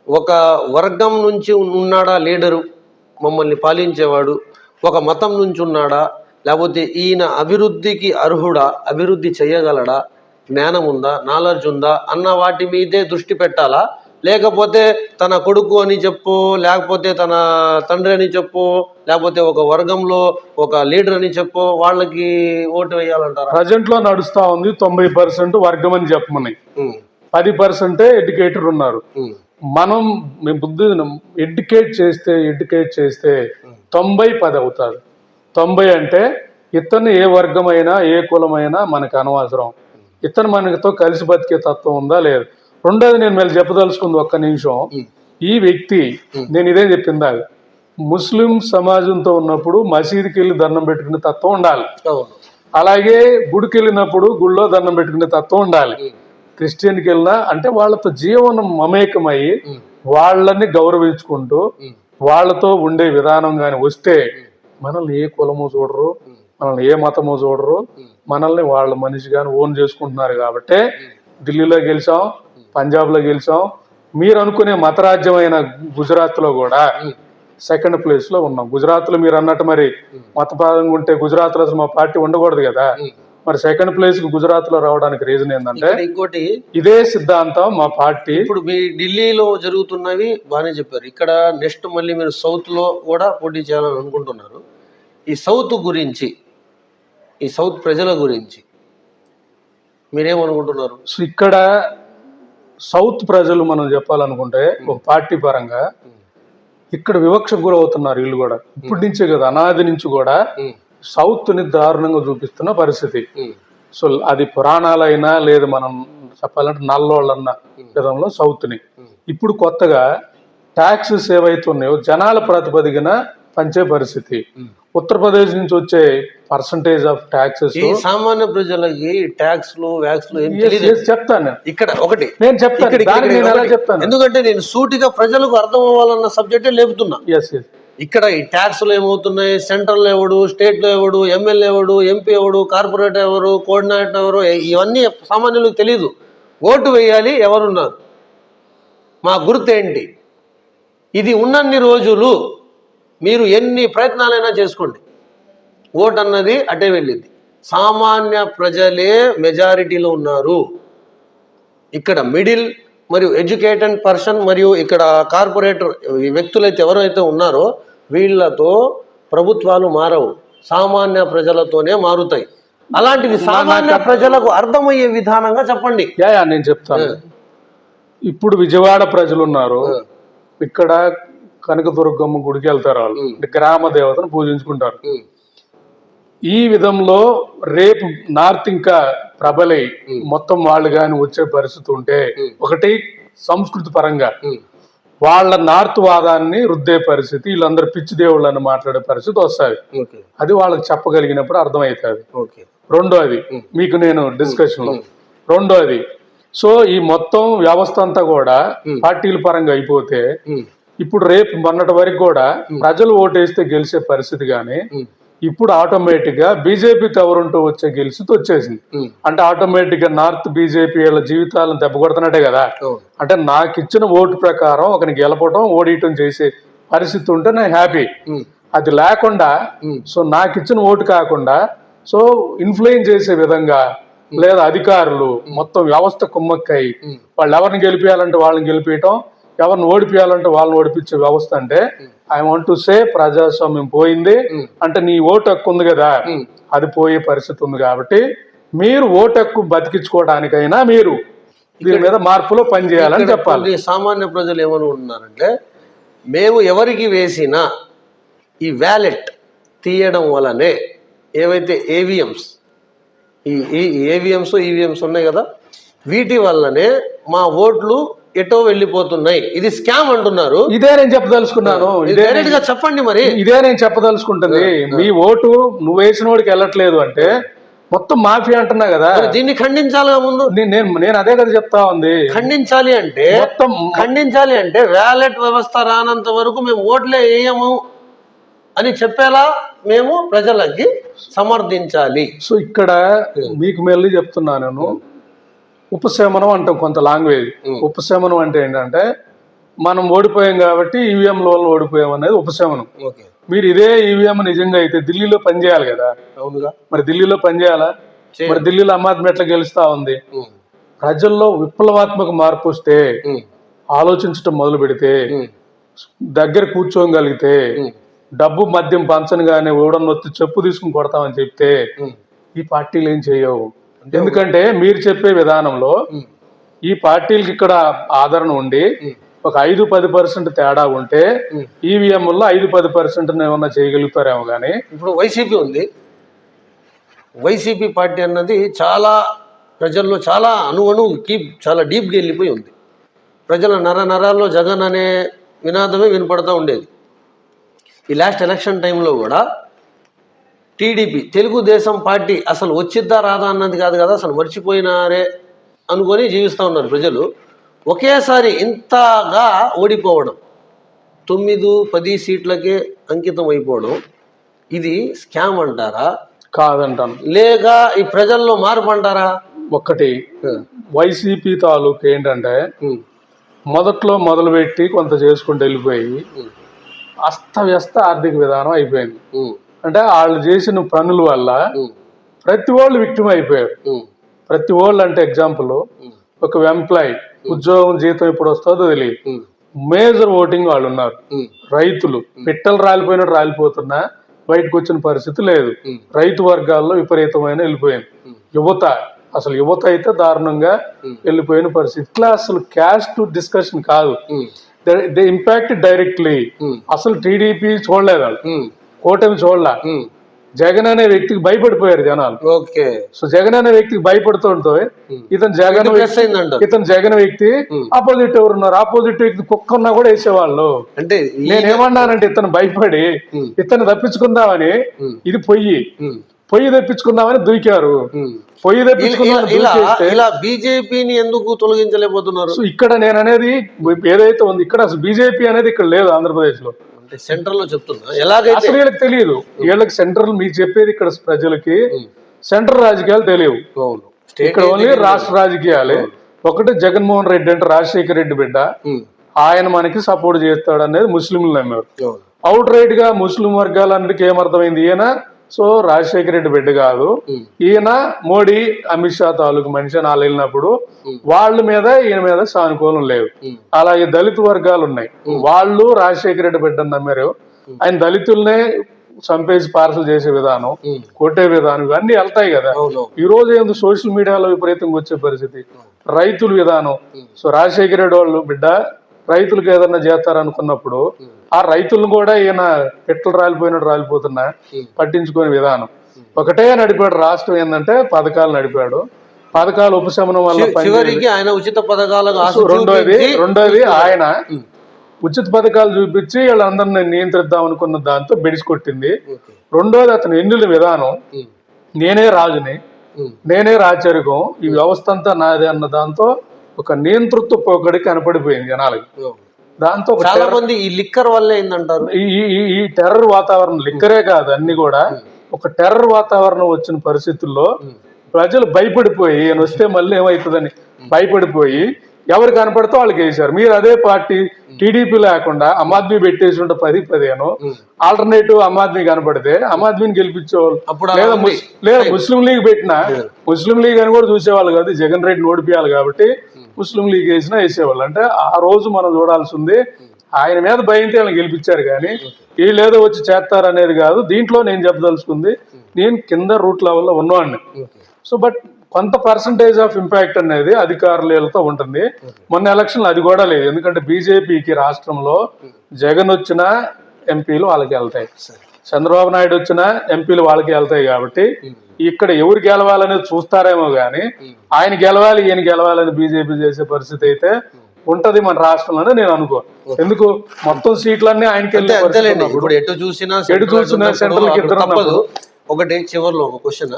ఒక వర్గం నుంచి ఉన్నాడా లీడరు, మమ్మల్ని పాలించేవాడు, ఒక మతం నుంచి ఉన్నాడా, లేకపోతే ఈయన అభివృద్ధికి అర్హుడా, అభివృద్ధి చేయగలడా, జ్ఞానం ఉందా, నాలెడ్జ్ ఉందా అన్న వాటి మీదే దృష్టి పెట్టాలా, లేకపోతే తన కొడుకు అని చెప్పు, లేకపోతే తన తండ్రి అని చెప్పు, లేకపోతే ఒక వర్గంలో ఒక లీడర్ అని చెప్పు, వాళ్ళకి ఓటు వేయాలంటారా? ప్రజెంట్ లో నడుస్తా ఉంది 90% వర్గం అని చెప్పమని, 10% ఎడ్యుకేటర్ ఉన్నారు. మనం బుద్ధి ఎడ్యుకేట్ చేస్తే 90-10 అవుతుంది. 90 అంటే ఇతను ఏ వర్గమైనా ఏ కులమైనా మనకు అనవసరం, ఇతను మనతో కలిసి బతికే తత్వం ఉందా లేదు. రెండోది నేను మళ్ళీ చెప్పదలుచుకుంది ఒక్క నిమిషం. ఈ వ్యక్తి, నేను ఇదే చెప్పిందా, ముస్లిం సమాజంతో ఉన్నప్పుడు మసీదుకి వెళ్ళి దండం పెట్టుకునే తత్వం ఉండాలి, అలాగే గుడికి వెళ్ళినప్పుడు గుళ్ళో దండం పెట్టుకునే తత్వం ఉండాలి. క్రిస్టియన్కి వెళ్ళినా అంటే వాళ్ళతో జీవనం మమేకమై వాళ్ళని గౌరవించుకుంటూ వాళ్ళతో ఉండే విధానం కానీ వస్తే మనల్ని ఏ కులమో చూడరు, మనల్ని ఏ మతమో చూడరు, మనల్ని వాళ్ళ మనిషిగాని ఓన్ చేసుకుంటున్నారు. కాబట్టి ఢిల్లీలో గెలిచాం, పంజాబ్లో గెలిచాం, మీరు అనుకునే మతరాజ్యమైన గుజరాత్లో కూడా సెకండ్ ప్లేస్లో ఉన్నాం. గుజరాత్లో మీరు అన్నట్టు మరి మతపరంగా ఉంటే గుజరాత్లో అసలు మా పార్టీ ఉండకూడదు కదా, మరి సెకండ్ ప్లేస్ కి గుజరాత్ లో రావడానికి రీజన్ ఏంటంటే ఇక్కడ ఇంకోటి ఇదే సిద్ధాంతం మా పార్టీ. ఇప్పుడు మీ ఢిల్లీలో జరుగుతున్నవి బాగానే చెప్పారు. ఇక్కడ నెక్స్ట్ మళ్ళీ మీరు సౌత్ లో కూడా పోటీ చేయాలని అనుకుంటున్నారు. ఈ సౌత్ గురించి, ఈ సౌత్ ప్రజల గురించి మీరేమనుకుంటున్నారు? సో ఇక్కడ సౌత్ ప్రజలు మనం చెప్పాలనుకుంటే ఒక పార్టీ పరంగా ఇక్కడ వివక్షకు గురవుతున్నారు. వీళ్ళు కూడా ఇప్పటి నుంచే కదా, అనాది నుంచి కూడా సౌత్ ని దారుణంగా చూపిస్తున్న పరిస్థితి. సో అది పురాణాలైనా లేదు, మనం చెప్పాలంటే నల్లోళ్ళన్న విధంలో సౌత్ ని ఇప్పుడు కొత్తగా ట్యాక్సెస్ ఏవైతే ఉన్నాయో జనాల ప్రాతిపదికన పంచే పరిస్థితి. ఉత్తరప్రదేశ్ నుంచి వచ్చే పర్సంటేజ్ ఆఫ్ ట్యాక్సెస్ సామాన్య ప్రజలకి ట్యాక్స్లు వ్యాక్స్లు చెప్తాను. ఇక్కడ ఒకటి నేను చెప్తాను, ఎందుకంటే నేను సూటిగా ప్రజలకు అర్థం అవ్వాలన్న సబ్జెక్టే లేపుతున్నా. ఇక్కడ ఈ ట్యాక్స్లు ఏమవుతున్నాయి, సెంట్రల్ ఎవడు, స్టేట్ లో ఎవడు, ఎమ్మెల్యే ఎవడు, ఎంపీ ఎవడు, కార్పొరేటర్ ఎవరు, కోఆర్డినేటర్ ఎవరు, ఇవన్నీ సామాన్యులకు తెలీదు. ఓటు వేయాలి, ఎవరున్నారు, మా గుర్తు ఏంటి, ఇది ఉన్నన్ని రోజులు మీరు ఎన్ని ప్రయత్నాలైనా చేసుకోండి, ఓటు అన్నది అటే వెళ్ళింది. సామాన్య ప్రజలే మెజారిటీలో ఉన్నారు. ఇక్కడ మిడిల్ మరియు ఎడ్యుకేటెడ్ పర్సన్ మరియు ఇక్కడ కార్పొరేటర్ వ్యక్తులైతే ఎవరైతే ఉన్నారో వీళ్ళతో ప్రభుత్వాలు మారవు, సామాన్య ప్రజలతోనే మారుతాయి. అలాంటిది సామాన్య ప్రజలకు అర్థమయ్యే విధానంగా చెప్పండి. నేను చెప్తాను. ఇప్పుడు విజయవాడ ప్రజలు ఉన్నారు, ఇక్కడ కనకదుర్గమ్మ గుడికి వెళ్తారు, వాళ్ళు గ్రామ దేవతను పూజించుకుంటారు. ఈ విధంలో రేపు నార్త్ ఇంకా ప్రబలై మొత్తం వాళ్ళు కానీ వచ్చే పరిస్థితి ఉంటే, ఒకటి సంస్కృతి పరంగా వాళ్ళ నార్త్ వాదాన్ని రుద్దే పరిస్థితి, వీళ్ళందరూ పిచ్చి దేవుళ్ళు అని మాట్లాడే పరిస్థితి వస్తుంది. అది వాళ్ళకి చెప్పగలిగినప్పుడు అర్థమవుతుంది. రెండోది మీకు నేను డిస్కషన్ లో రెండోది, సో ఈ మొత్తం వ్యవస్థ అంతా కూడా పార్టీల పరంగా అయిపోతే ఇప్పుడు రేపు మొన్నటి వరకు కూడా ప్రజలు ఓటేస్తే గెలిచే పరిస్థితి కానీ ఇప్పుడు ఆటోమేటిక్ గా బీజేపీకి ఎవరుంటూ వచ్చే గెలిచి వచ్చేసింది. అంటే ఆటోమేటిక్ గా నార్త్ బీజేపీ వాళ్ళ జీవితాలను దెబ్బకొడుతున్నట్టే కదా. అంటే నాకు ఇచ్చిన ఓటు ప్రకారం ఒకరికి గెలపడం ఓడియటం చేసే పరిస్థితి ఉంటే నేను హ్యాపీ. అది లేకుండా సో నాకు ఇచ్చిన ఓటు కాకుండా సో ఇన్ఫ్లుయెన్స్ చేసే విధంగా లేదా అధికారులు మొత్తం వ్యవస్థ కుమ్మక్కై వాళ్ళు ఎవరిని గెలిపేయాలంటే వాళ్ళని గెలిపేయటం, ఎవరిని ఓడిపోయాలంటే వాళ్ళని ఓడిపించే వ్యవస్థ. అంటే ఐ వాంట్ టు సే ప్రజాస్వామ్యం పోయింది. అంటే నీ ఓటు హక్కు ఉంది కదా, అది పోయే పరిస్థితి ఉంది. కాబట్టి మీరు ఓటు హక్కు బతికించుకోవడానికైనా మీరు దీని మీద మార్పులో పనిచేయాలని చెప్పాలి. సామాన్య ప్రజలు ఏమనుకుంటున్నారంటే, మేము ఎవరికి వేసినా ఈ వ్యాలెట్ తీయడం వలనే ఏవైతే ఏవిఎంస్ ఈవీఎంస్ ఉన్నాయి కదా, వీటి వల్లనే మా ఓట్లు ఎటో వెళ్ళిపోతున్నాయి, ఇది స్కామ్ అంటున్నారు. ఇదే నేను చెప్పదలుచుకున్నాను. చెప్పండి మరి. ఇదే నేను చెప్పదలుచుకుంటుంది. మీ ఓటు నువ్వు వేసిన వాడికి వెళ్ళట్లేదు అంటే మొత్తం మాఫియా అంటున్నా కదా, దీన్ని ఖండించాలిగా ముందు. నేను అదే కదా చెప్తా ఉంది. ఖండించాలి అంటే వ్యాలెట్ వ్యవస్థ రానంత వరకు మేము ఓట్లే వేయము అని చెప్పేలా మేము ప్రజలకి సమర్థించాలి. సో ఇక్కడ మీకు మళ్ళీ చెప్తున్నా నేను, ఉపశమనం అంటాం కొంత లాంగ్వేజ్. ఉపశమనం అంటే ఏంటంటే మనం ఓడిపోయాం కాబట్టి ఈవీఎంల వల్ల ఓడిపోయాం అనేది ఉపశమనం. మీరు ఇదే ఈవీఎం నిజంగా అయితే ఢిల్లీలో పనిచేయాలి కదా. అవునుగా, మరి ఢిల్లీలో పనిచేయాలా? మరి ఢిల్లీలో ఆమ్ ఆద్మీ ఎట్లా గెలుస్తా ఉంది? ప్రజల్లో విప్లవాత్మక మార్పు వస్తే, ఆలోచించటం మొదలు పెడితే, దగ్గర కూర్చోగలిగితే, డబ్బు మద్యం పంచనుగానే ఓడనొత్తి చెప్పు తీసుకుని కొడతామని చెప్తే ఈ పార్టీలు ఏం చేయవు. ఎందుకంటే మీరు చెప్పే విధానంలో ఈ పార్టీలకి ఇక్కడ ఆదరణ ఉండి ఒక 5-10% తేడా ఉంటే ఈవీఎంలో 5-10% ఏమన్నా చేయగలుగుతారేమో. కానీ ఇప్పుడు వైసీపీ ఉంది, వైసీపీ పార్టీ అన్నది చాలా ప్రజల్లో చాలా అణువుకి చాలా డీప్గా వెళ్ళిపోయి ఉంది. ప్రజల నరాల్లో జగన్ అనే వినాదమే వినపడతా ఉండేది. ఈ లాస్ట్ ఎలక్షన్ టైంలో కూడా టీడీపీ తెలుగుదేశం పార్టీ అసలు వచ్చిద్దా రాదా అన్నది కాదు కదా, అసలు మర్చిపోయినారే అనుకొని జీవిస్తూ ఉన్నారు ప్రజలు. ఒకేసారి ఇంతగా ఓడిపోవడం, 9-10 సీట్లకే అంకితం అయిపోవడం, ఇది స్కామ్ అంటారా? కాదంటాను. లేక ఈ ప్రజల్లో మార్పు అంటారా? ఒక్కటి వైసీపీ తాలూకు ఏంటంటే మొదట్లో మొదలుపెట్టి కొంత చేసుకుంటూ వెళ్ళిపోయి అస్తవ్యస్త ఆర్థిక విధానం అయిపోయింది. అంటే వాళ్ళు చేసిన పనుల వల్ల ప్రతి వాళ్ళు విక్టిమ్ అయిపోయారు. ప్రతి వాళ్ళు అంటే ఎగ్జాంపుల్, ఒక ఎంప్లాయ్ ఉద్యోగం జీతం ఎప్పుడు వస్తుందో తెలియదు, మేజర్ ఓటింగ్ వాళ్ళు ఉన్నారు. రైతులు పిట్టలు రాలిపోయినట్టు రాలిపోతున్నా బయటకు వచ్చిన పరిస్థితి లేదు. రైతు వర్గాల్లో విపరీతమైన వెళ్ళిపోయింది. యువత అయితే దారుణంగా వెళ్ళిపోయిన పరిస్థితి. ఇట్లా అసలు క్యాస్ట్ డిస్కషన్ కాదు, దే ఇంపాక్ట్ డైరెక్ట్లీ. అసలు టీడీపీ చూడలేదు వాళ్ళు, కూటమి చూడలే. జగన్ అనే వ్యక్తికి భయపడిపోయారు జనాలు. సో జగన్ అనే వ్యక్తికి భయపడుతుంటే ఇతను జగన్ వ్యక్తి ఆపోజిట్ ఎవరున్నారు, ఆపోజిట్ వ్యక్తి కుక్క ఉన్నా కూడా వేసేవాళ్ళు. అంటే నేనేమన్నానంటే ఇతను భయపడి ఇతను తప్పించుకుందామని, ఇది పొయ్యి తెప్పించుకుందామని దూకారు. పొయ్యి ఇలా బీజేపీని ఎందుకు తొలగించలేకపోతున్నారు? సో ఇక్కడ నేను అనేది ఏదైతే ఉంది, ఇక్కడ అసలు బీజేపీ అనేది ఇక్కడ లేదు ఆంధ్రప్రదేశ్ లో. సెంట్రల్ లో చెప్తున్నా ఎలాగైతే అసలు వీళ్ళకి తెలియదు. వీళ్ళకి సెంట్రల్ మీకు చెప్పేది ఇక్కడ ప్రజలకి సెంట్రల్ రాజకీయాలు తెలియవు. ఇక్కడ ఓన్లీ రాష్ట్ర రాజకీయాలే. ఒకటి జగన్మోహన్ రెడ్డి అంటే రాజశేఖర రెడ్డి బిడ్డ, ఆయన మనకి సపోర్ట్ చేస్తాడు అనేది ముస్లింలు నమ్మారు. అవుట్ రైట్ గా ముస్లిం వర్గాలన్నిటికీ ఏమర్థమైంది, ఈయన సో రాజశేఖర రెడ్డి బిడ్డ కాదు, ఈయన మోడీ అమిత్ షా తాలూకు మనిషి అని వాళ్ళు వెళ్ళినప్పుడు వాళ్ళ మీద ఈయన మీద సానుకూలం లేదు. అలాగే దళిత వర్గాలు ఉన్నాయి, వాళ్ళు రాజశేఖర రెడ్డి బిడ్డని నమ్మారు. ఆయన దళితుల్నే చంపేసి పార్సల్ చేసే విధానం, కొట్టే విధానం ఇవన్నీ వెళ్తాయి కదా. ఈ రోజు ఏందో సోషల్ మీడియాలో విపరీతంగా వచ్చే పరిస్థితి, రైతుల విధానం. సో రాజశేఖర రెడ్డి వాళ్ళు బిడ్డ రైతులకు ఏదన్నా చేస్తారనుకున్నప్పుడు ఆ రైతులను కూడా ఈయన పిట్టలు రాలిపోయినట్టు రాలిపోతున్నా పట్టించుకునే విధానం. ఒకటే నడిపాడు రాష్ట్రం, ఏంటంటే పథకాలు నడిపాడు. పథకాలు ఉపశమనం వల్ల ఆయన ఉచిత పథకాలు. రెండోది ఆయన ఉచిత పథకాలు చూపించి వీళ్ళందరినీ నియంత్రిద్దాం అనుకున్న దాంతో బెడిసికొట్టింది. రెండోది అతను ఎన్నిల విధానం, నేనే రాజుని, నేనే రాచరికం, ఈ వ్యవస్థ అంతా నాదే అన్న దాంతో ఒక నియంతృత్వ పోకడి కనపడిపోయింది జనాలకి. దాంతో చాలా మంది ఈ లిక్కర్ వల్ల ఏందంటారు, ఈ టెర్రర్ వాతావరణం, లిక్కరే కాదు అన్ని కూడా ఒక టెర్రర్ వాతావరణం వచ్చిన పరిస్థితుల్లో ప్రజలు భయపడిపోయి ఈయన వస్తే మళ్ళీ ఏమవుతుందని భయపడిపోయి ఎవరు కనపడితే వాళ్ళకి వేసారు. మీరు అదే పార్టీ టీడీపీ లేకుండా ఆమ్ ఆద్మీ పెట్టేసి ఉంటే 10-15 ఆల్టర్నేటివ్ ఆమ్ ఆద్మీ కనపడితే ఆమ్ ఆద్మీని గెలిపించేవాళ్ళు, లేదా ముస్లిం లీగ్ పెట్టినా ముస్లిం లీగ్ అని కూడా చూసేవాళ్ళు కాదు. జగన్ రెడ్డిని ఓడిపోయాలి కాబట్టి ముస్లిం లీగ్ వేసినా వేసేవాళ్ళు. అంటే ఆ రోజు మనం చూడాల్సి ఉంది. ఆయన మీద భయంతో ఆయన గెలిపించారు కానీ వీళ్ళు ఏదో వచ్చి చేస్తారనేది కాదు. దీంట్లో నేను చెప్పదలుచుకుంది, నేను కింద రూట్ లెవెల్లో ఉన్నవాడిని. సో బట్ కొంత పర్సంటేజ్ ఆఫ్ ఇంపాక్ట్ అనేది అధికారులతో ఉంటుంది. మొన్న ఎలక్షన్లు అది కూడా లేదు, ఎందుకంటే బీజేపీకి రాష్ట్రంలో జగన్ వచ్చిన ఎంపీలు వాళ్ళకి వెళ్తాయి, చంద్రబాబు నాయుడు వచ్చిన ఎంపీలు వాళ్ళకి వెళ్తాయి. కాబట్టి ఇక్కడ ఎవరు గెలవాలనేది చూస్తారేమో గానీ ఆయన గెలవాలి ఈయన గెలవాలని బీజేపీ చేసే పరిస్థితి అయితే ఉంటది మన రాష్ట్రంలోనే నేను అనుకో. ఎందుకు మొత్తం సీట్లన్నీ ఆయనకి ఎటు చూసినా సెంట్రల్. ఒకటి చివరిలో ఒక క్వశ్చన్,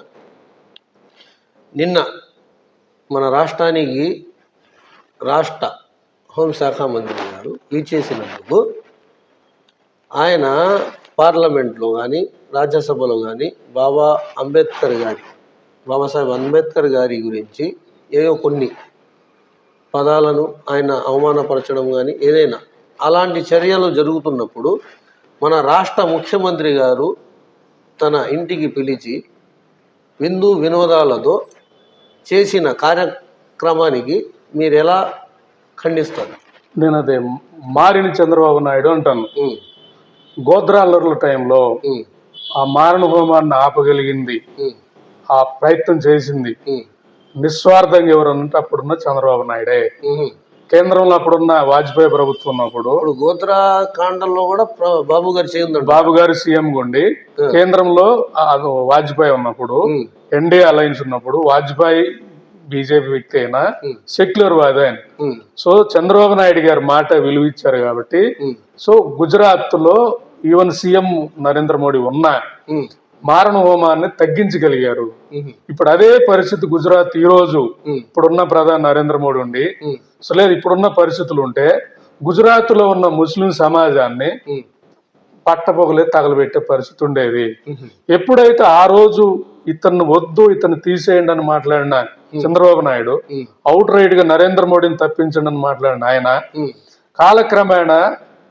నిన్న మన రాష్ట్రానికి రాష్ట్ర హోంశాఖ మంత్రి గారు చేసినందుకు ఆయన పార్లమెంట్లో కానీ రాజ్యసభలో కానీ బాబాసాహెబ్ అంబేద్కర్ గారి గురించి ఏదో కొన్ని పదాలను ఆయన అవమానపరచడం కానీ ఏదైనా అలాంటి చర్యలు జరుగుతున్నప్పుడు మన రాష్ట్ర ముఖ్యమంత్రి గారు తన ఇంటికి పిలిచి విందు వినోదాలతో చేసిన కార్యక్రమానికి మీరు ఎలా ఖండిస్తారు? నేను అదే మారిన చంద్రబాబు నాయుడు అంటాను. గోద్రాలర్ల టైంలో ఆ మారణ హోమాన్ని ఆపగలిగింది, ఆ ప్రయత్నం చేసింది నిస్వార్థంగా ఎవరన్నంటే అప్పుడున్న చంద్రబాబు నాయుడే. కేంద్రంలో అప్పుడున్న వాజ్పేయి ప్రభుత్వం ఉన్నప్పుడు గోత్రా కాండంలో కూడా బాబు గారు సీఎం గుండి, కేంద్రంలో వాజ్పేయి ఉన్నప్పుడు ఎన్డీఏ అలయన్స్ ఉన్నప్పుడు వాజ్పేయి బీజేపీ వ్యక్తి అయినా సెక్యులర్ వాది ఆయన. సో చంద్రబాబు నాయుడు గారు మాట విలువ ఇచ్చారు కాబట్టి సో గుజరాత్ లో ఈవెన్ సీఎం నరేంద్ర మోడీ ఉన్న మారణ హోమాన్ని తగ్గించగలిగారు. ఇప్పుడు అదే పరిస్థితి గుజరాత్ ఈ రోజు ఇప్పుడున్న ప్రధాని నరేంద్ర మోడీ ఉండి సో లేదు ఇప్పుడున్న పరిస్థితులు ఉంటే గుజరాత్ లో ఉన్న ముస్లిం సమాజాన్ని పట్టపొగలే తగలబెట్టే పరిస్థితి ఉండేది. ఎప్పుడైతే ఆ రోజు ఇతన్ని వద్దు ఇతన్ని తీసేయండి అని మాట్లాడిన చంద్రబాబు నాయుడు, అవుట్ రైట్ గా నరేంద్ర మోడీని తప్పించండి అని మాట్లాడిన ఆయన, కాలక్రమేణా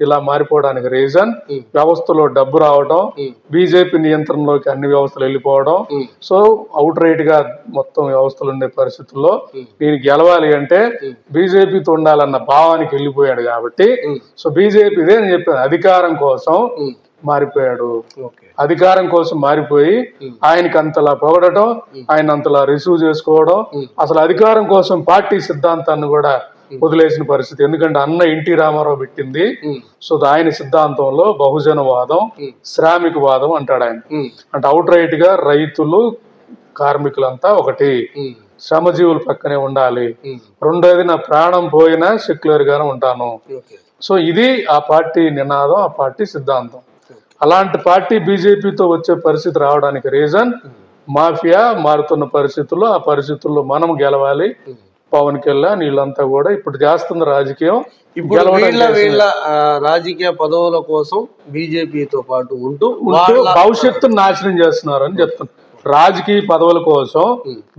ఇలా మారిపోవడానికి రీజన్ వ్యవస్థలో డబ్బు రావడం, బీజేపీ నియంత్రణలోకి అన్ని వ్యవస్థలు వెళ్ళిపోవడం. సో అవుట్ రైట్ గా మొత్తం వ్యవస్థలు ఉండే పరిస్థితుల్లో నేను గెలవాలి అంటే బీజేపీతో ఉండాలన్న భావానికి వెళ్ళిపోయాడు కాబట్టి, సో బీజేపీ ఇదే నేను చెప్పాను, అధికారం కోసం మారిపోయాడు. అధికారం కోసం మారిపోయి ఆయనకి అంతలా పొగడటం, ఆయన అంతలా రిసీవ్ చేసుకోవడం, అసలు అధికారం కోసం పార్టీ సిద్ధాంతాన్ని కూడా వదిలేసిన పరిస్థితి. ఎందుకంటే అన్న ఎన్టీ రామారావు పెట్టింది. సో ఆయన సిద్ధాంతంలో బహుజనవాదం, శ్రామికవాదం అంటాడు ఆయన. అంటే అవుట్ రైట్ గా రైతులు, కార్మికులంతా ఒకటి, శ్రమజీవుల పక్కనే ఉండాలి. రెండోది నా ప్రాణం పోయినా సెక్యులర్ గానే ఉంటాను. సో ఇది ఆ పార్టీ నినాదం, ఆ పార్టీ సిద్ధాంతం. అలాంటి పార్టీ బీజేపీతో వచ్చే పరిస్థితి రావడానికి రీజన్ మాఫియా మారుతున్న పరిస్థితుల్లో, ఆ పరిస్థితుల్లో మనం గెలవాలి. పవన్ కళ్యాణ్ వీళ్ళంతా కూడా ఇప్పుడు చేస్తున్న రాజకీయం ఇప్పుడు వీళ్ళ రాజకీయ పదవుల కోసం బీజేపీతో పాటు ఉంటూ భవిష్యత్తును నాశనం చేస్తున్నారు అని చెప్తున్నారు. రాజకీయ పదవుల కోసం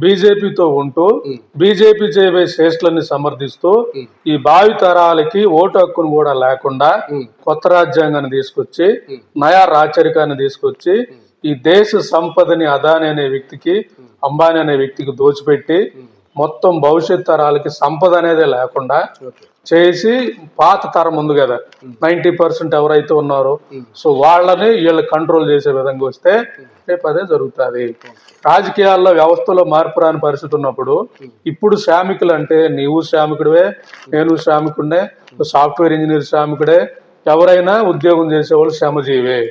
బీజేపీతో ఉంటూ బీజేపీ చేయబోయే చేష్టలన్నీ సమర్థిస్తూ ఈ భావి తరాలకి ఓటు హక్కును కూడా లేకుండా కొత్త రాజ్యాంగాన్ని తీసుకొచ్చి, నయా రాచరికాన్ని తీసుకొచ్చి ఈ దేశ సంపదని అదాని అనే వ్యక్తికి, అంబానీ అనే వ్యక్తికి దోచిపెట్టి మొత్తం భవిష్యత్ తరాలకి సంపద అనేదే లేకుండా చేసి, పాత తరం ఉంది కదా 90% ఎవరైతే ఉన్నారో సో వాళ్ళని వీళ్ళు కంట్రోల్ చేసే విధంగా వస్తే రేపు అదే జరుగుతుంది. రాజకీయాల్లో వ్యవస్థలో మార్పు రాని పరిస్థితి ఉన్నప్పుడు ఇప్పుడు శ్రామికులు అంటే నీవు శ్రామికుడివే, నేను శ్రామికుడే, సాఫ్ట్వేర్ ఇంజనీర్ శ్రామికుడే, ఎవరైనా ఉద్యోగం చేసేవాళ్ళు శ్రమజీవే.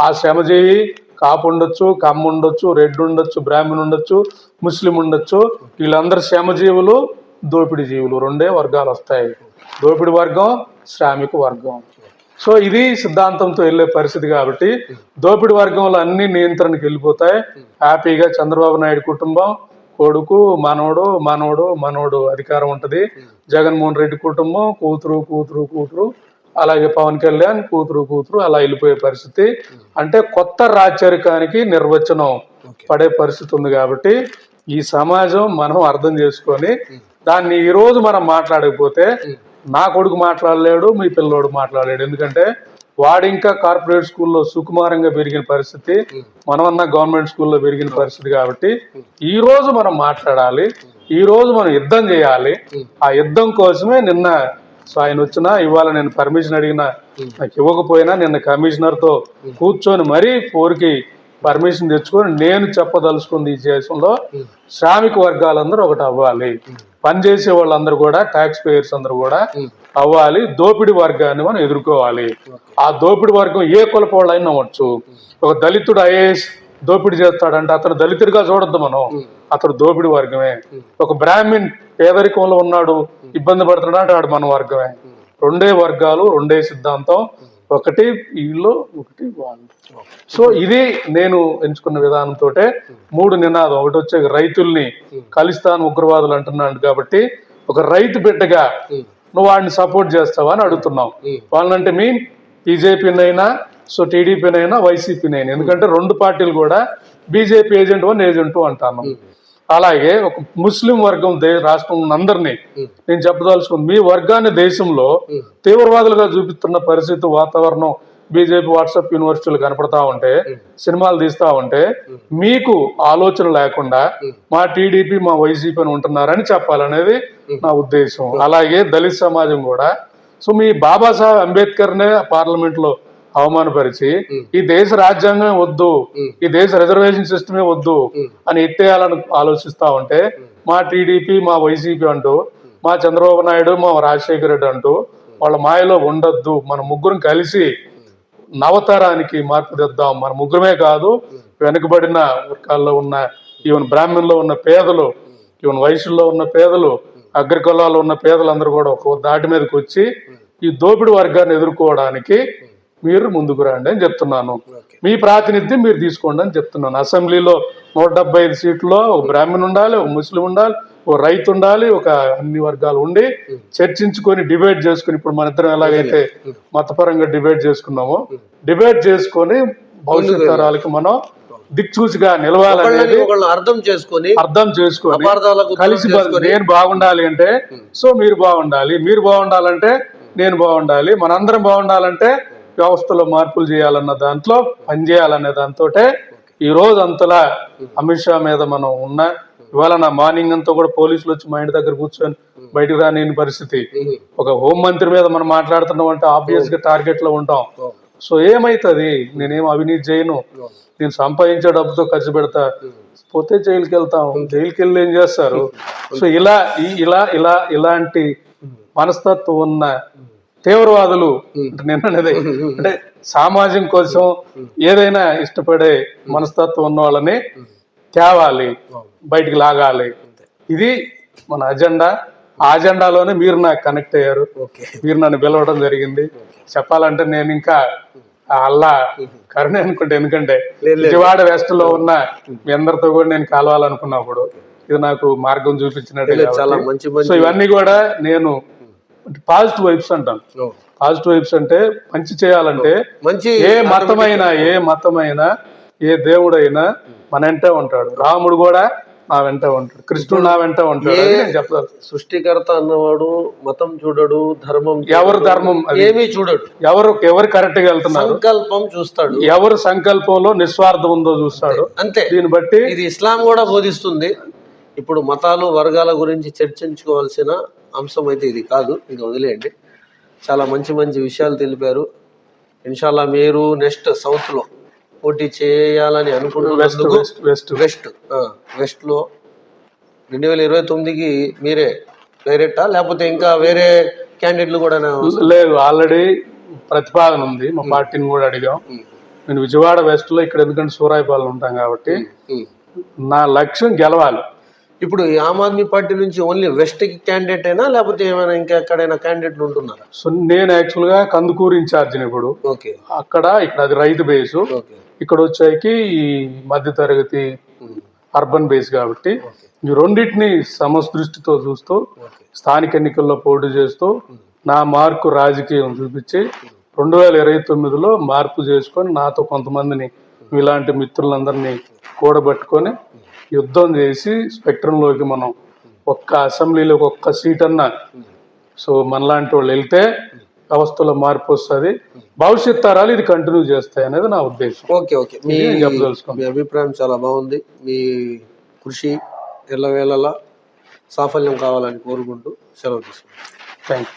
ఆ శ్రమజీవి కాపు ఉండొచ్చు, కమ్మ ఉండొచ్చు, రెడ్డి ఉండొచ్చు, బ్రాహ్మణ్ ఉండొచ్చు, ముస్లిం ఉండొచ్చు, వీళ్ళందరూ శ్రమజీవులు, దోపిడీ జీవులు, రెండే వర్గాలు వస్తాయి. దోపిడీ వర్గం, శ్రామిక వర్గం. సో ఇది సిద్ధాంతంతో వెళ్ళే పరిస్థితి కాబట్టి దోపిడీ వర్గంలో అన్ని నియంత్రణకు వెళ్ళిపోతాయి. హ్యాపీగా చంద్రబాబు నాయుడు కుటుంబం, కొడుకు, మనవడు అధికారం ఉంటది. జగన్మోహన్ రెడ్డి కుటుంబం, కూతురు, అలాగే పవన్ కళ్యాణ్ కూతురు అలా వెళ్ళిపోయే పరిస్థితి. అంటే కొత్త రాచరికానికి నిర్వచనం పడే పరిస్థితి ఉంది. కాబట్టి ఈ సమాజం మనం అర్థం చేసుకొని దాన్ని ఈ రోజు మనం మాట్లాడకపోతే నా కొడుకు మాట్లాడలేడు, మీ పిల్లోడు మాట్లాడలేడు. ఎందుకంటే వాడు ఇంకా కార్పొరేట్ స్కూల్లో సుకుమారంగా పెరిగిన పరిస్థితి, మనమన్నా గవర్నమెంట్ స్కూల్లో పెరిగిన పరిస్థితి. కాబట్టి ఈ రోజు మనం మాట్లాడాలి, ఈ రోజు మనం యుద్ధం చేయాలి. ఆ యుద్ధం కోసమే నిన్న ఆయన వచ్చినా, ఇవాళ నేను పర్మిషన్ అడిగినా నాకు ఇవ్వకపోయినా నిన్న కమిషనర్ తో కూర్చొని మరీ 4కి పర్మిషన్ తెచ్చుకొని నేను చెప్పదలుచుకుంది ఈ దేశంలో శ్రామిక వర్గాలందరూ ఒకటి అవ్వాలి, పనిచేసే వాళ్ళందరూ కూడా, ట్యాక్స్ పేయర్స్ అందరూ కూడా అవ్వాలి. దోపిడీ వర్గాన్ని మనం ఎదుర్కోవాలి. ఆ దోపిడీ వర్గం ఏ కులపోళ్ళైనా అవ్వచ్చు. ఒక దళితుడు ఐఏఎస్ దోపిడీ చేస్తాడంటే అతను దళితుడిగా చూడొద్దు మనం, అతడు దోపిడీ వర్గమే. ఒక బ్రాహ్మణ్ పేదరికంలో ఉన్నాడు, ఇబ్బంది పడుతున్నాడు అంటే వాడు మన వర్గమే. రెండే వర్గాలు, రెండే సిద్ధాంతం, ఒకటి వీళ్ళు, ఒకటి వాళ్ళు. సో ఇది నేను ఎంచుకున్న విధానంతో 3 నినాదం. ఒకటి వచ్చే రైతుల్ని ఖలిస్తాన్ ఉగ్రవాదులు అంటున్నాడు కాబట్టి ఒక రైతు బిడ్డగా నువ్వు వాడిని సపోర్ట్ చేస్తావా అని అడుగుతున్నావు. వాళ్ళంటే మీన్ బీజేపీనైనా, సో టీడీపీనైనా, వైసీపీనైనా. ఎందుకంటే 2 పార్టీలు కూడా బీజేపీ ఏజెంట్ 1 ఏజెంట్ 2 అంటాను. అలాగే ఒక ముస్లిం వర్గం రాష్ట్రం అందరినీ నేను చెప్పదలుచుకుని, మీ వర్గాన్ని దేశంలో తీవ్రవాదులుగా చూపిస్తున్న పరిస్థితి, వాతావరణం బీజేపీ వాట్సాప్ యూనివర్సిటీలు కనపడతా ఉంటే, సినిమాలు తీస్తా ఉంటే మీకు ఆలోచన లేకుండా మా టీడీపీ, మా వైసీపీ అని ఉంటున్నారని చెప్పాలనేది నా ఉద్దేశం. అలాగే దళిత సమాజం కూడా, సో మీ బాబాసాహెబ్ అంబేద్కర్నే పార్లమెంట్ లో అవమానపరిచి ఈ దేశ రాజ్యాంగమే వద్దు, ఈ దేశ రిజర్వేషన్ సిస్టమే వద్దు అని ఎత్తేయాలని ఆలోచిస్తా ఉంటే, మా టీడీపీ, మా వైసీపీ అంటూ, మా చంద్రబాబు నాయుడు, మా రాజశేఖర రెడ్డి అంటూ వాళ్ళ మాయలో ఉండొద్దు. మన ముగ్గురం కలిసి నవతరానికి మార్పు తెద్దాం. మన ముగ్గురమే కాదు, వెనుకబడిన వర్గాల్లో ఉన్న, ఈవెన్ బ్రాహ్మణుల్లో ఉన్న పేదలు, ఈవెన్ వైశ్యుల్లో ఉన్న పేదలు, అగ్రకులాల్లో ఉన్న పేదలందరూ కూడా ఒక దాటి మీదకి వచ్చి ఈ దోపిడీ వర్గాన్ని ఎదుర్కోవడానికి మీరు ముందుకు రండి అని చెప్తున్నాను. మీ ప్రాతినిధ్యం మీరు తీసుకోండి అని చెప్తున్నాను. అసెంబ్లీలో 175 సీట్లలో ఒక బ్రాహ్మణ్ ఉండాలి, ఒక ముస్లిం ఉండాలి, ఒక రైతు ఉండాలి, ఒక అన్ని వర్గాలు ఉండి చర్చించుకొని డిబేట్ చేసుకుని, ఇప్పుడు మన ఇద్దరం ఎలాగైతే మతపరంగా డిబేట్ చేసుకున్నామో, డిబేట్ చేసుకొని భవిష్యత్ తరాలకి మనం దిక్సూచిగా నిలవాలనేది అర్థం చేసుకొని కలిసి నేను బాగుండాలి అంటే సో మీరు బాగుండాలి, మీరు బాగుండాలంటే నేను బాగుండాలి, మనందరం బాగుండాలంటే వ్యవస్థలో మార్పులు చేయాలన్న దాంట్లో పనిచేయాలనే దాంతో ఈ రోజు అంతలా అమిత్ షా మీద మనం ఉన్నా, ఇవాళ నా మార్నింగ్ అంతా కూడా పోలీసులు వచ్చి మా ఇంటి దగ్గర కూర్చొని బయటకు రాని పరిస్థితి. ఒక హోంమంత్రి మీద మనం మాట్లాడుతున్నాం అంటే ఆబ్వియస్ గా టార్గెట్ లో ఉంటాం. సో ఏమైతుంది, నేనేం అవినీతి చేయను, నేను సంపాదించే డబ్బుతో ఖర్చు పెడతా, పోతే జైలుకి వెళ్తాం, జైలుకి వెళ్ళి ఏం చేస్తారు. సో ఇలాంటి మనస్తత్వం ఉన్న తీవ్రవాదులు నిన్ననేది అంటే సమాజం కోసం ఏదైనా ఇష్టపడే మనస్తత్వం ఉన్న వాళ్ళని తేవాలి, బయటికి లాగాలి. ఇది మన అజెండా. ఆ అజెండాలోనే మీరు నాకు కనెక్ట్ అయ్యారు, మీరు నన్ను పిలవడం జరిగింది. చెప్పాలంటే నేను ఇంకా అల్లా కరుణ అనుకుంటే, ఎందుకంటే విజయవాడ వెస్ట్ లో ఉన్న మీ అందరితో కూడా నేను కలవాలనుకున్నప్పుడు ఇది నాకు మార్గం చూపించినట్టు. సో ఇవన్నీ కూడా నేను పాజిటివ్ వైబ్స్ అంటాను. పాజిటివ్ వైబ్స్ అంటే మంచి చేయాలంటే ఏ మతమైనా ఏ దేవుడైనా మన వెంటే ఉంటాడు. రాముడు కూడా నా వెంట ఉంటాడు, కృష్ణుడు నా వెంట ఉంటాడు అని నేను చెప్తాను. సృష్టికర్త అన్నవాడు మతం చూడడు, ధర్మం ధర్మం ఏమీ చూడడు. ఎవరు కరెక్ట్ గా వెళ్తున్నారు, సంకల్పం చూస్తాడు. ఎవరు సంకల్పంలో నిస్వార్థం ఉందో చూస్తాడు. అంతే. దీన్ని బట్టి ఇది ఇస్లాం కూడా బోధిస్తుంది. ఇప్పుడు మతాలు వర్గాల గురించి చర్చించుకోవాల్సిన అంశం అయితే ఇది కాదు, ఇంకా వదిలేయండి. చాలా మంచి మంచి విషయాలు తెలిపారు. ఇన్షాల్లా మీరు నెక్స్ట్ సౌత్ లో పోటీ చేయాలని అనుకుంటున్నందుకు వెస్ట్ లో 2029కి మీరే డైరెక్టా, లేకపోతే ఇంకా వేరే క్యాండిడేట్లు కూడా? లేదు, ఆల్రెడీ ప్రతిపాదన ఉంది, మా పార్టీని కూడా అడిగాం. నేను విజయవాడ వెస్ట్ లో ఇక్కడ ఎందుకంటే సూరాయిపాలెం ఉంటాం కాబట్టి నా లక్ష్యం గెలవాలి. ఇప్పుడు ఈ ఆమ్ ఆద్మీ పార్టీ నుంచి ఓన్లీ వెస్ట్ కి క్యాండిడేట్ అయినా, లేకపోతే ఏమైనా ఇంకా ఎక్కడైనా క్యాండిడేట్లు ఉంటున్నారా? సో నేను యాక్చువల్ గా కందుకూరు ఇన్ఛార్జిని ఇప్పుడు. ఇక్కడ అది రైతు బేసు, ఇక్కడ వచ్చాకి ఈ మధ్య తరగతి అర్బన్ బేస్ కాబట్టి ఈ రెండింటిని సమదృష్టితో చూస్తూ స్థానిక ఎన్నికల్లో పోటీ చేస్తూ నా మార్కు రాజకీయం చూపించి 2029లో మార్పు చేసుకొని నాతో కొంతమందిని ఇలాంటి మిత్రులందరినీ కూడబెట్టుకొని యుద్ధం చేసి స్పెక్ట్రంలోకి మనం ఒక్క అసెంబ్లీలోకి ఒక్క సీట్ అన్నా సో మనలాంటి వాళ్ళు వెళ్తే వ్యవస్థలో మార్పు వస్తుంది, భవిష్యత్ తరాలు ఇది కంటిన్యూ చేస్తాయి అనేది నా ఉద్దేశం. ఓకే మీ అభిప్రాయం చాలా బాగుంది. మీ కృషి ఎల్లవేళలా సాఫల్యం కావాలని కోరుకుంటూ సెలవు తీసుకుంటాం. Thank you.